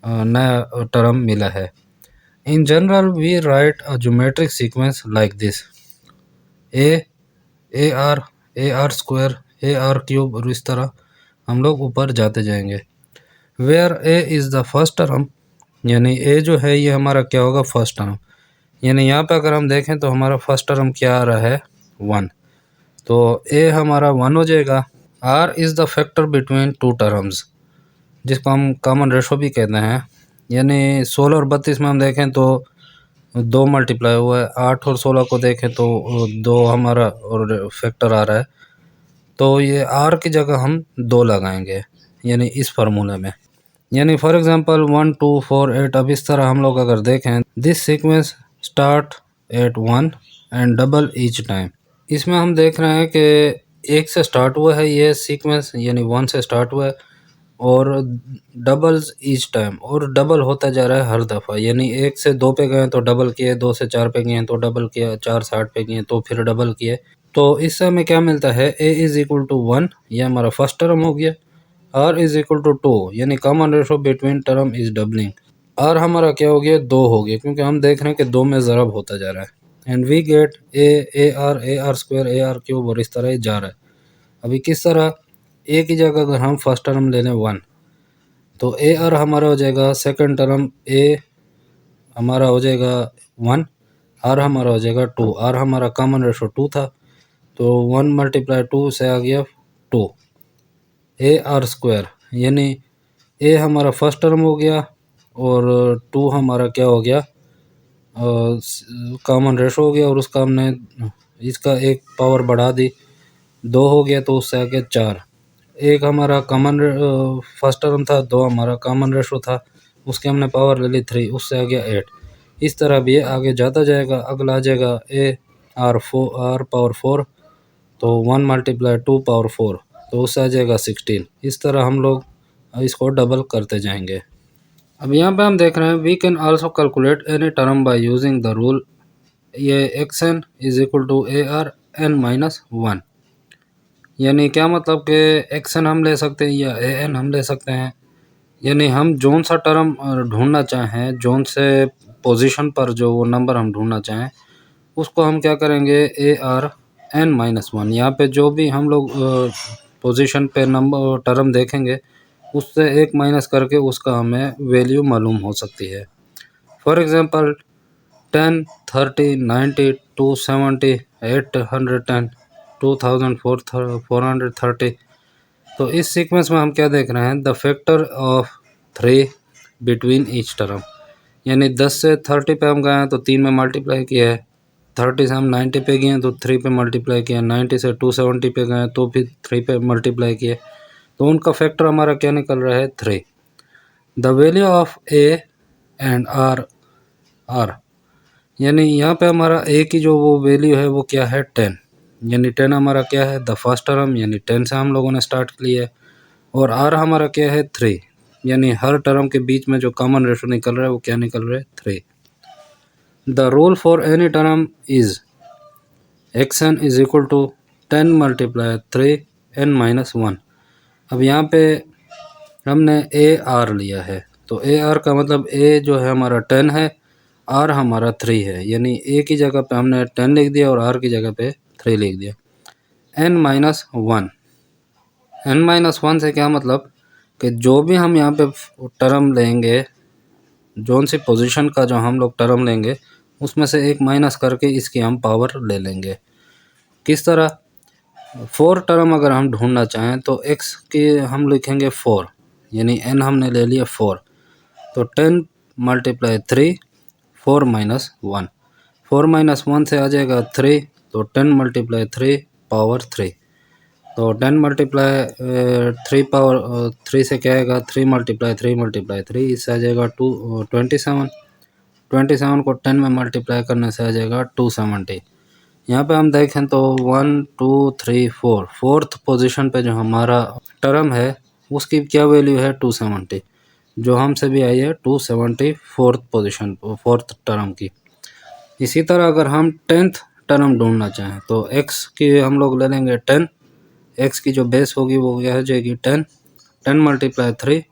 नया टर्म मिला है। In general we write a geometric sequence like this: A R square, A R cube, और इस तरह हम लोग ऊपर जाते जाएंगे। Where A is the first term, यानी ए जो है ये हमारा क्या होगा? First term. यानी यहाँ पे अगर हम देखें तो हमारा फर्स्ट टर्म क्या आ रहा है? 1, तो ए हमारा 1 हो जाएगा। R is the factor between two terms, जिसको हम कॉमन रेशो भी कहते हैं। यानी 16 और 32 में हम देखें तो 2 मल्टीप्लाई हुआ है, 8 और 16 को देखें तो 2 हमारा और फैक्टर आ रहा है, तो ये आर की जगह हम 2 लगाएंगे, यानी इस फार्मूले में। यानी फॉर एग्जांपल 1 2 4 8, अब इस तरह हम लोग अगर देखें, this sequence start at 1 and double each time. इसमें हम देख रहे हैं कि 1 से स्टार्ट हुआ है ये सीक्वेंस, यानी 1 से स्टार्ट हुआ है और डबल्स ईच टाइम, और डबल होता जा रहा है हर दफ़ा। यानी 1 से 2 पे गए तो डबल किए, 2 से 4 पे गए तो डबल किया, 4 से 8 पे गए तो फिर डबल किए। तो इससे हमें क्या मिलता है? ए इज़ इक्वल टू 1, ये हमारा फर्स्ट टर्म हो गया। आर इज़ इक्वल टू 2, यानी common ratio between term is doubling. R हमारा क्या हो गया? 2 हो गया, क्योंकि हम देख रहे हैं कि 2 में ज़रब होता जा रहा है। And we get A R square, A R cube, और इस तरह जा रहा है। अभी किस तरह? ए की जगह अगर हम फर्स्ट टर्म ले लें 1, तो ए आर हमारा हो जाएगा सेकंड टर्म, ए हमारा हो जाएगा 1, आर हमारा हो जाएगा 2। आर हमारा कॉमन रेशो 2 था, तो 1 मल्टीप्लाई 2 से आ गया 2। ए आर स्क्वायर, यानी ए हमारा फर्स्ट टर्म हो गया और 2 हमारा क्या हो गया? कॉमन रेशो हो गया, और उसका हमने इसका एक पावर बढ़ा दी, 2 हो गया तो उससे आ गया 4। एक हमारा कॉमन फर्स्ट टर्म था, 2 हमारा कॉमन रेशो था, उसके हमने पावर ले ली 3, उससे आ गया 8। इस तरह भी ये आगे जाता जाएगा। अगला आ जाएगा ए आर पावर 4, तो 1 मल्टीप्लाई 2 पावर 4, तो उससे आ जाएगा 16। इस तरह हम लोग इसको डबल करते जाएंगे। अब यहाँ पे हम देख रहे हैं, we can also calculate any term by using the rule, ये x N is equal to a are N minus 1। यानी क्या मतलब कि एक्स एन हम ले सकते हैं या ए एन हम ले सकते हैं, यानी हम जोन सा टर्म ढूंढना चाहें, जोन से पोजीशन पर जो वो नंबर हम ढूंढना चाहें, उसको हम क्या करेंगे? A are N minus 1। यहाँ पे जो भी हम लोग पोजीशन पे नंबर टर्म देखेंगे उससे एक माइनस करके उसका हमें वैल्यू मालूम हो सकती है। फॉर एग्जांपल 10 30 90 270 810 2430, तो इस सीक्वेंस में हम क्या देख रहे हैं? The factor of 3 between each term, यानी 10 से 30 पे हम गए हैं तो 3 में मल्टीप्लाई किया है, 30 से हम 90 पे गए हैं तो 3 पे मल्टीप्लाई किया, 90 से 270 पे गए तो फिर 3 पे मल्टीप्लाई किए, तो उनका फैक्टर हमारा क्या निकल रहा है? 3। The value of A and R, यानी यहाँ पे हमारा ए की जो वो वैल्यू है वो क्या है? 10। यानी 10 हमारा क्या है? द फर्स्ट टर्म, यानी 10 से हम लोगों ने स्टार्ट किया है। और आर हमारा क्या है? 3, यानी हर टर्म के बीच में जो कॉमन रेशो निकल रहा है वो क्या निकल रहा है? 3। The rule for any term is X N is equal to 10 multiply 3 n minus 1। अब यहाँ पे हमने ए आर लिया है, तो ए आर का मतलब ए जो है हमारा 10 है, आर हमारा 3 है, यानी ए की जगह पे हमने 10 लिख दिया और आर की जगह पे 3 लिख दिया। n minus one, n minus one से क्या मतलब कि जो भी हम यहाँ पे टर्म लेंगे, जोन सी पोजीशन का जो हम लोग टर्म लेंगे उसमें से एक माइनस करके इसकी हम पावर ले लेंगे। किस तरह? 4 टर्म अगर हम ढूंढना चाहें तो x के हम लिखेंगे 4, यानी n हमने ले लिया 4, तो 10 multiply 3, 4 minus one, 4 minus one से आ जाएगा 3, तो 10 मल्टीप्लाई 3 पावर 3, तो 10 मल्टीप्लाई 3 पावर 3 से क्या आएगा, 3 मल्टीप्लाई 3 इससे आ जाएगा 27, 27 को 10 में मल्टीप्लाई करने से आ जाएगा 270। यहाँ पे हम देखें तो 1 2 3 4, फोर्थ पोजीशन पे जो हमारा टर्म है उसकी क्या वैल्यू है 270, जो हमसे भी आई है 270 फोर्थ पोजीशन, फोर्थ टर्म की। इसी तरह अगर हम 10th टर्म ढूंढना चाहें तो x की हम लोग ले लेंगे 10, x की जो बेस होगी वो क्या हो जाएगी 10, 10 मल्टीप्लाई 3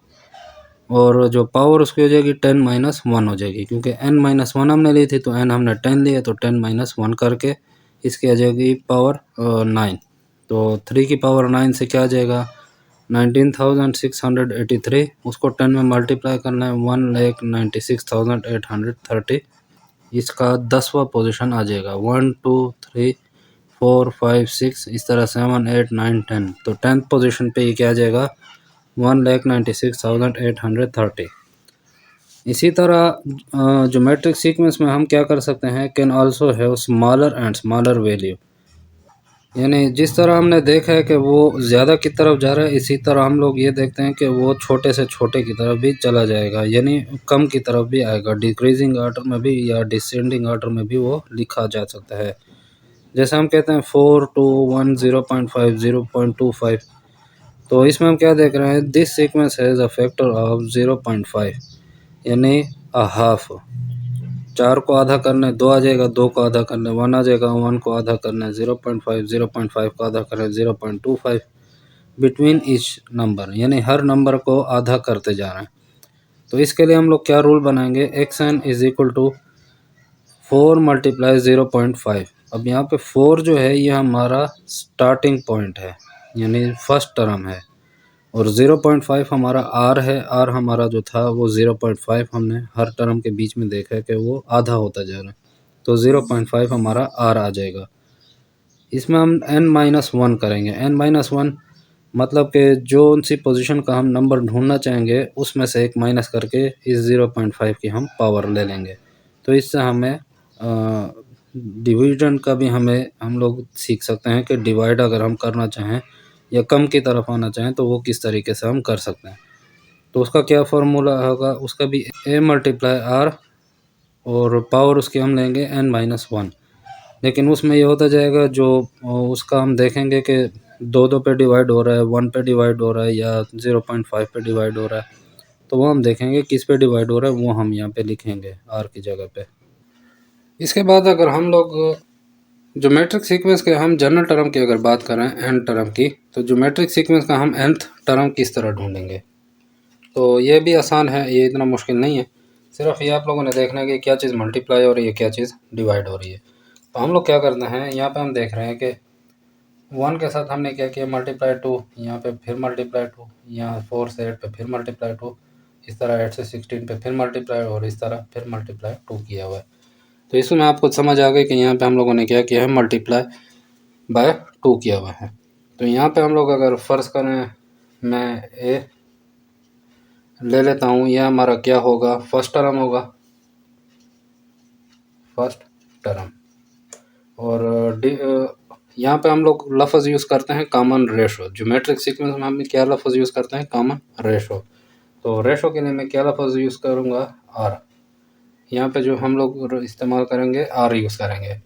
और जो पावर उसकी हो जाएगी 10 माइनस वन हो जाएगी, क्योंकि n माइनस वन हमने ली थी तो n हमने 10 लिया, तो 10 माइनस वन करके इसकी आ जाएगी पावर 9, तो 3 की पावर 9 से क्या आ जाएगा 19,683, उसको 10 में मल्टीप्लाई करना है 1,96,830, इसका 10वां पोजीशन आ जाएगा 1 2 3 4 5 6, इस तरह 7 8 9 10, तो 10th पोजीशन पे ये क्या आ जाएगा 1,96,830। इसी तरह ज्योमेट्रिक सीक्वेंस में हम क्या कर सकते हैं, can also have smaller and smaller value, यानी जिस तरह हमने देखा है कि वो ज़्यादा की तरफ जा रहा है, इसी तरह हम लोग ये देखते हैं कि वो छोटे से छोटे की तरफ भी चला जाएगा, यानी कम की तरफ भी आएगा, डिक्रीजिंग ऑर्डर में भी या डिसेंडिंग ऑर्डर में भी वो लिखा जा सकता है। जैसे हम कहते हैं 4 2 1 0.5 0.25, तो इसमें हम क्या देख रहे हैं, this sequence has a factor of 0.5, यानी अ हाफ, 4 को आधा करना है 2 आ जाएगा, 2 को आधा करना है 1 आ जाएगा, 1 को आधा करना है 0.5, 0.5 को आधा करना है 0.25, बिटवीन ईच नंबर, यानी हर नंबर को आधा करते जा रहे हैं। तो इसके लिए हम लोग क्या रूल बनाएंगे, X N is equal to 4 multiply 0.5। अब यहाँ पे 4 जो है ये हमारा स्टार्टिंग पॉइंट है, यानी फर्स्ट टर्म है, और 0.5 हमारा आर है, आर हमारा जो था वो 0.5 हमने हर टर्म के बीच में देखा है कि वो आधा होता जा रहा है, तो 0.5 हमारा आर आ जाएगा। इसमें हम n माइनस वन करेंगे, n माइनस वन मतलब कि जो उनसी पोजीशन का हम नंबर ढूंढना चाहेंगे उसमें से एक माइनस करके इस 0.5 की हम पावर ले लेंगे, तो इससे हमें डिवीजन का भी हमें हम लोग सीख सकते हैं कि डिवाइड अगर हम करना चाहें या कम की तरफ आना चाहें तो वो किस तरीके से हम कर सकते हैं। तो उसका क्या फार्मूला होगा, उसका भी a मल्टीप्लाई आर और पावर उसकी हम लेंगे n माइनस वन, लेकिन उसमें ये होता जाएगा जो उसका हम देखेंगे कि 2 पे डिवाइड हो रहा है, 1 पे डिवाइड हो रहा है या 0.5 पे डिवाइड हो रहा है, तो वो हम देखेंगे किस पे डिवाइड हो रहा है, वो हम यहाँ पे लिखेंगे आर की जगह पे। इसके बाद अगर हम लोग ज्योमेट्रिक सीक्वेंस के हम जनरल टर्म की अगर बात करें एन टर्म की, तो ज्योमेट्रिक सीक्वेंस का हम nth टर्म किस तरह ढूंढेंगे, तो ये भी आसान है, ये इतना मुश्किल नहीं है, सिर्फ ये आप लोगों ने देखना है कि क्या चीज़ मल्टीप्लाई हो रही है, क्या चीज़ डिवाइड हो रही है। तो हम लोग क्या करते हैं, यहाँ पे हम देख रहे हैं कि 1 के साथ हमने क्या किया मल्टीप्लाई 2, यहाँ पे फिर मल्टीप्लाई 2, यहाँ 4 से 8 पे फिर मल्टीप्लाई 2, इस तरह 8 से 16 पे फिर मल्टीप्लाई और इस तरह फिर मल्टीप्लाई 2 किया हुआ है। तो इसमें आपको समझ आ गई कि यहाँ पे हम लोगों ने क्या किया है, मल्टीप्लाई बाय 2 किया हुआ है। तो यहाँ पे हम लोग अगर फ़र्ज़ करें मैं ए ले लेता हूँ, यह हमारा क्या होगा, फर्स्ट टर्म होगा, फर्स्ट टर्म, और यहाँ पे हम लोग लफ्ज़ यूज़ करते हैं कॉमन रेशो, ज्योमेट्रिक सीक्वेंस में हम क्या लफ्ज़ यूज़ करते हैं, कॉमन रेशो। तो रेशो के लिए मैं क्या लफ्ज़ यूज़ करूँगा, आर, यहाँ पे जो हम लोग इस्तेमाल करेंगे आर यूज़ करेंगे।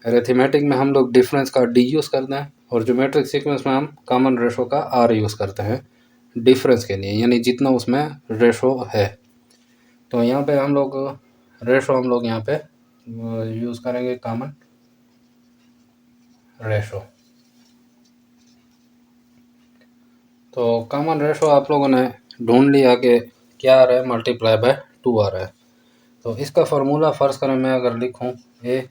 अरिथमेटिक में हम लोग डिफरेंस का डी यूज़ करते हैं, और ज्योमेट्रिक सीक्वेंस में हम कॉमन रेशो का आर यूज़ करते हैं डिफरेंस के लिए, यानी जितना उसमें रेशो है। तो यहाँ पे हम लोग रेशो हम लोग यहाँ पे यूज़ करेंगे कॉमन रेशो। तो कॉमन रेशो आप लोगों ने ढूंढ लिया कि क्या आ रहा है, मल्टीप्लाई बाय 2 आ रहा है। तो इसका फार्मूला फ़र्ज करें मैं अगर लिखूं ए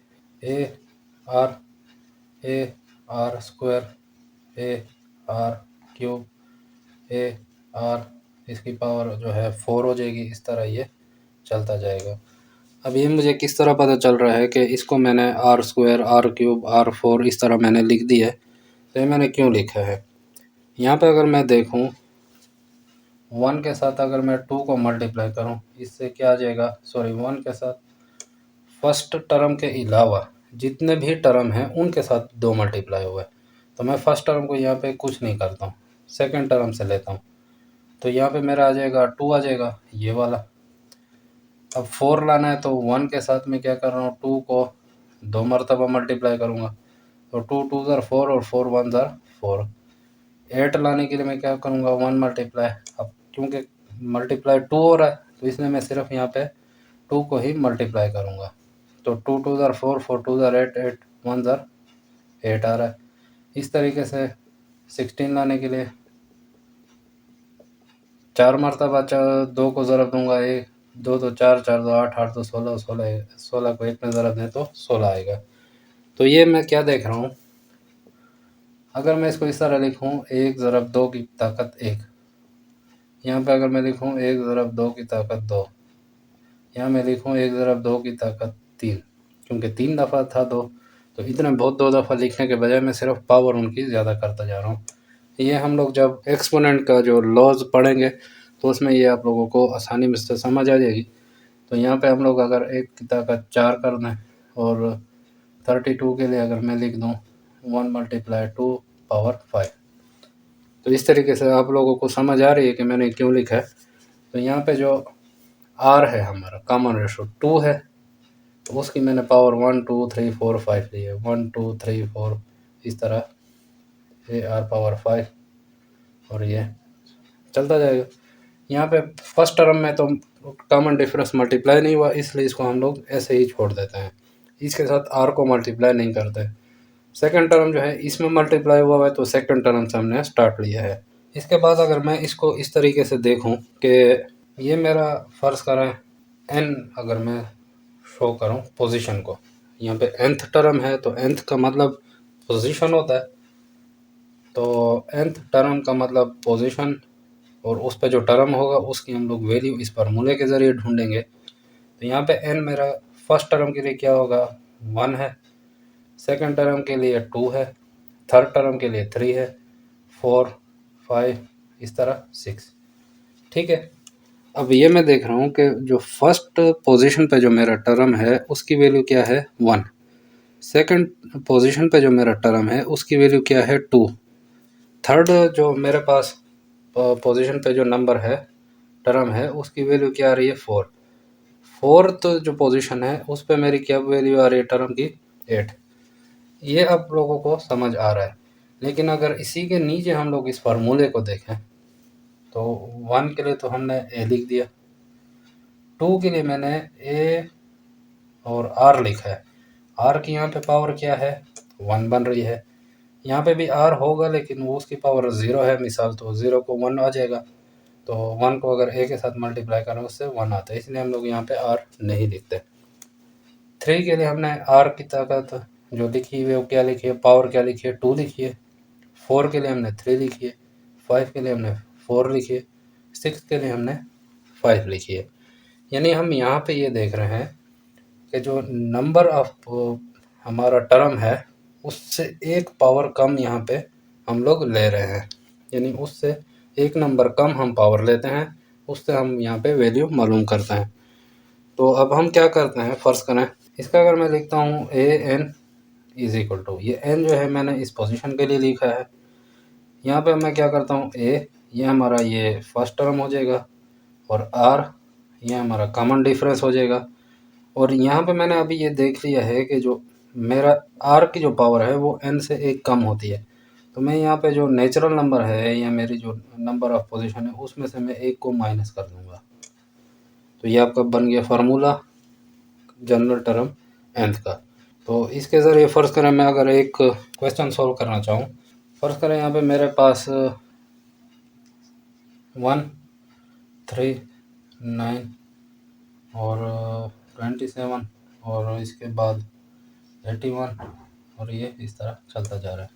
R square A R cube A R इसकी पावर जो है 4 हो जाएगी। इस तरह ये चलता जाएगा। अब ये मुझे किस तरह पता चल रहा है कि इसको मैंने R square R cube R 4 इस तरह मैंने लिख दिया है। तो ये मैंने क्यों लिखा है, यहाँ पे अगर मैं देखूँ 1 के साथ अगर मैं 2 को मल्टीप्लाई करूँ, इससे क्या आ जाएगा, सॉरी 1 के साथ फर्स्ट टर्म के अलावा जितने भी टर्म हैं उनके साथ 2 मल्टीप्लाई हुआ है। तो मैं फर्स्ट टर्म को यहाँ पे कुछ नहीं करता हूँ, सेकंड टर्म से लेता हूँ। तो यहाँ पे मेरा आ जाएगा 2 आ जाएगा ये वाला। अब 4 लाना है तो 1 के साथ में क्या कर रहा हूँ, 2 को 2 मरतबा मल्टीप्लाई करूँगा। तो 2 2 ज़र 4 और 4 1 ज़र 4। 8 लाने के लिए मैं क्या करूँगा, 1 मल्टीप्लाई। अब क्योंकि मल्टीप्लाई 2 हो रहा है तो इसलिए मैं सिर्फ यहाँ पे 2 को ही मल्टीप्लाई करूँगा। तो 2 2 ज़र 4 4 2 ज़र 8 8 1 ज़र 8 आ रहा है। इस तरीके से 16 लाने के लिए 4 मरतबा 2 को ज़रब दूंगा, 1 2 तो 4 4 2 8 8 तो 16 16 16 को 1 में ज़रब दें तो 16 आएगा। तो ये मैं क्या देख रहा हूँ, अगर मैं इसको इस तरह लिखूँ 1 ज़रब 2 की ताकत 1, यहाँ पे अगर मैं लिखूँ 1 ज़रब 2 की ताकत 2, यहाँ मैं लिखूँ 1 ज़रब 2 की ताकत 3, क्योंकि 3 दफ़ा था 2, तो इतने बहुत 2 दफ़ा लिखने के बजाय मैं सिर्फ पावर उनकी ज़्यादा करता जा रहा हूँ। ये हम लोग जब एक्सपोनेंट का जो लॉज पढ़ेंगे तो उसमें ये आप लोगों को आसानी से समझ आ जाएगी। तो यहाँ पे हम लोग अगर 1 की ताकत 4 कर दें और 32 के लिए अगर मैं लिख दूँ 1 मल्टीप्लाई 2 पावर 5, तो इस तरीके से आप लोगों को समझ आ रही है कि मैंने क्यों लिखा है। तो यहाँ पे जो आर है हमारा कॉमन रेशो 2 है, तो उसकी मैंने पावर 1 2 3 4 5 ली है, 1 2 3 4 इस तरह ए आर पावर 5 और ये चलता जाएगा। यहाँ पे फर्स्ट टर्म में तो कॉमन डिफरेंस मल्टीप्लाई नहीं हुआ, इसलिए इसको हम लोग ऐसे ही छोड़ देते हैं, इसके साथ आर को मल्टीप्लाई नहीं करते। सेकंड टर्म जो है इसमें मल्टीप्लाई हुआ है तो सेकंड टर्म से हमने स्टार्ट लिया है। इसके बाद अगर मैं इसको इस तरीके से देखूं कि ये मेरा फ़र्ज़ करें एन, अगर मैं शो करूं पोजीशन को, यहाँ पे nth टर्म है तो nth का मतलब पोजीशन होता है। तो nth टर्म का मतलब पोजीशन और उस पर जो टर्म होगा उसकी हम लोग वैल्यू इस फार्मूले के ज़रिए ढूंढेंगे। तो यहाँ पे n मेरा फर्स्ट टर्म के लिए क्या होगा, 1 है, सेकंड टर्म के लिए 2 है, थर्ड टर्म के लिए 3 है, 4 5 इस तरह 6। ठीक है। अब ये मैं देख रहा हूँ कि जो फर्स्ट पोजीशन पे जो मेरा टर्म है उसकी वैल्यू क्या है 1, सेकंड पोजीशन पे जो मेरा टर्म है उसकी वैल्यू क्या है 2, थर्ड जो मेरे पास पोजीशन पे जो नंबर है टर्म है उसकी वैल्यू क्या आ रही है 4, फोर्थ जो पोजीशन है उस पे मेरी क्या वैल्यू आ रही है टर्म की 8। ये आप लोगों को समझ आ रहा है। लेकिन अगर इसी के नीचे हम लोग इस फार्मूले को देखें तो 1 के लिए तो हमने ए लिख दिया, 2 के लिए मैंने ए और आर लिखा है। आर की यहाँ पे पावर क्या है 1 बन रही है, यहाँ पे भी आर होगा लेकिन वो उसकी पावर 0 है मिसाल, तो 0 को 1 आ जाएगा। तो 1 को अगर ए के साथ मल्टीप्लाई करें उससे 1 आता है, इसलिए हम लोग यहाँ पे आर नहीं लिखते। 3 के लिए हमने आर की ताकत जो लिखी है वो क्या लिखी है, पावर क्या लिखी है 2 लिखी है। 4 के लिए हमने 3 लिखी है, 5 के लिए हमने 4 लिखी है, 6 के लिए हमने 5 लिखी है। यानी हम यहाँ पे ये देख रहे हैं कि जो नंबर ऑफ हमारा टर्म है उससे एक पावर कम यहाँ पे हम लोग ले रहे हैं, यानी उससे एक नंबर कम हम पावर लेते हैं, उससे हम यहाँ पे वैल्यू मालूम करते हैं। तो अब हम क्या करते हैं, फ़र्ज़ करें इसका अगर मैं लिखता हूँ A N is equal to, ये एन जो है मैंने इस पोजीशन के लिए लिखा है। यहाँ पे मैं क्या करता हूँ ए, ये हमारा ये फर्स्ट टर्म हो जाएगा और आर ये हमारा कॉमन डिफरेंस हो जाएगा। और यहाँ पे मैंने अभी ये देख लिया है कि जो मेरा आर की जो पावर है वो एन से एक कम होती है, तो मैं यहाँ पे जो नेचुरल नंबर है या मेरी जो नंबर ऑफ पोजीशन है उसमें से मैं एक को माइनस कर दूँगा। तो ये आपका बन गया फार्मूला जनरल टर्म nth का। तो इसके ज़रिए फ़र्ज़ करें मैं अगर एक क्वेश्चन सॉल्व करना चाहूँ, फ़र्ज़ करें यहाँ पे मेरे पास 1 3, 9 और 27 और इसके बाद 81 और ये इस तरह चलता जा रहा है।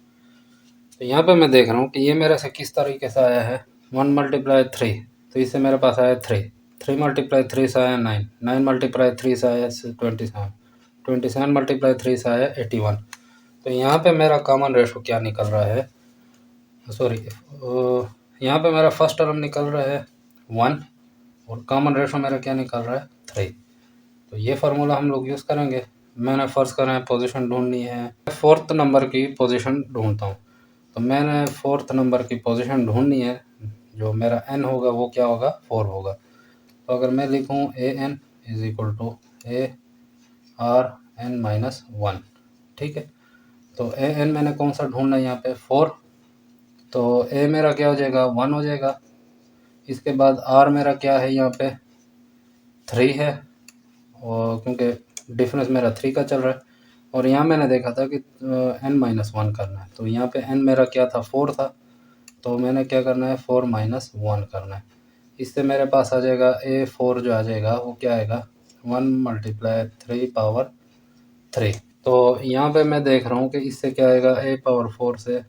तो यहाँ पे मैं देख रहा हूँ कि ये मेरे से किस तरीके से आया है। 1 × 3 तो इससे मेरे पास आया 3, 3 × 3 से आया 9, 9 × 3 से आया 27, 27 × 3 से आया 81। तो यहाँ पे मेरा कॉमन रेशो क्या निकल रहा है, सॉरी यहाँ पे मेरा फर्स्ट टर्म निकल रहा है 1 और कॉमन रेशो मेरा क्या निकल रहा है 3। तो ये फार्मूला हम लोग यूज़ करेंगे। मैंने फ़र्ज़ करें पोजीशन ढूंढनी है, फोर्थ नंबर की पोजीशन ढूंढता हूँ। तो मैंने फोर्थ नंबर की पोजीशन ढूंढनी है, जो मेरा n होगा वो क्या होगा 4 होगा। तो अगर मैं लिखूँ an = AR(n-1), ठीक है। तो an मैंने कौन सा ढूंढना है यहाँ पे 4, तो a मेरा क्या हो जाएगा 1 हो जाएगा। इसके बाद r मेरा क्या है यहाँ पे 3 है, और क्योंकि डिफरेंस मेरा 3 का चल रहा है। और यहाँ मैंने देखा था कि n-1 करना है, तो यहाँ पे n मेरा क्या था 4 था, तो मैंने क्या करना है 4 - 1 करना है। इससे मेरे पास आ जाएगा a4 जो आ जाएगा वो क्या आएगा 1 × 3 पावर 3। तो यहाँ पे मैं देख रहा हूँ कि इससे क्या आएगा a4 से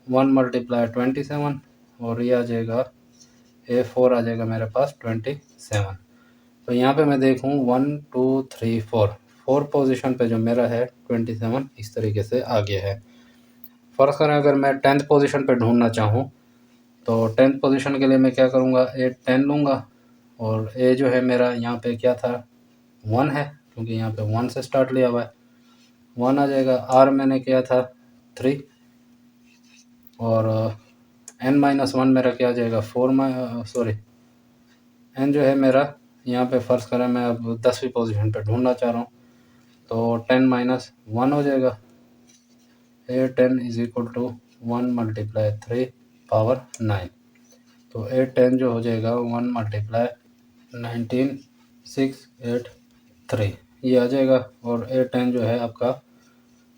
1 × 27 और ये आ जाएगा a4 आ जाएगा मेरे पास 27। तो यहाँ पे मैं देखूँ 1 2 3 4 पोजीशन पे जो मेरा है 27 इस तरीके से आ गया है। फ़र्ज़ करें अगर मैं 10th पोजीशन पे ढूंढना चाहूँ, तो 10th पोजीशन के लिए मैं क्या करूँगा A10 लूँगा, और A जो है मेरा यहाँ पे क्या था 1 है, क्योंकि यहाँ पे 1 से स्टार्ट लिया हुआ है, 1 आ जाएगा। R मैंने किया था 3 और n-1 मेरा क्या आ जाएगा 4 सॉरी n जो है मेरा यहाँ पे फ़र्ज़ करें मैं अब 10वीं पोजीशन पे ढूंढना चाह रहा हूँ, तो 10 - 1 हो जाएगा। A10 = 1 × 3 power 9। तो A10 जो हो जाएगा 1 × 19683 ये आ जाएगा, और A10 जो है आपका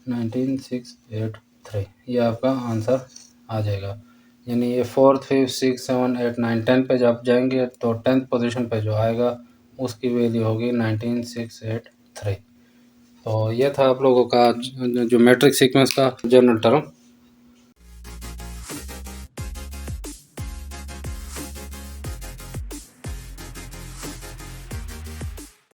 19683 ये आपका आंसर आ जाएगा। यानी ये 4 5 6 7 8 9 10 पे जब जाएंगे तो 10th पोजीशन पे जो आएगा उसकी वैल्यू होगी 19683। तो ये था आप लोगों का जो मैट्रिक्स सीक्वेंस का जनरल टर्म।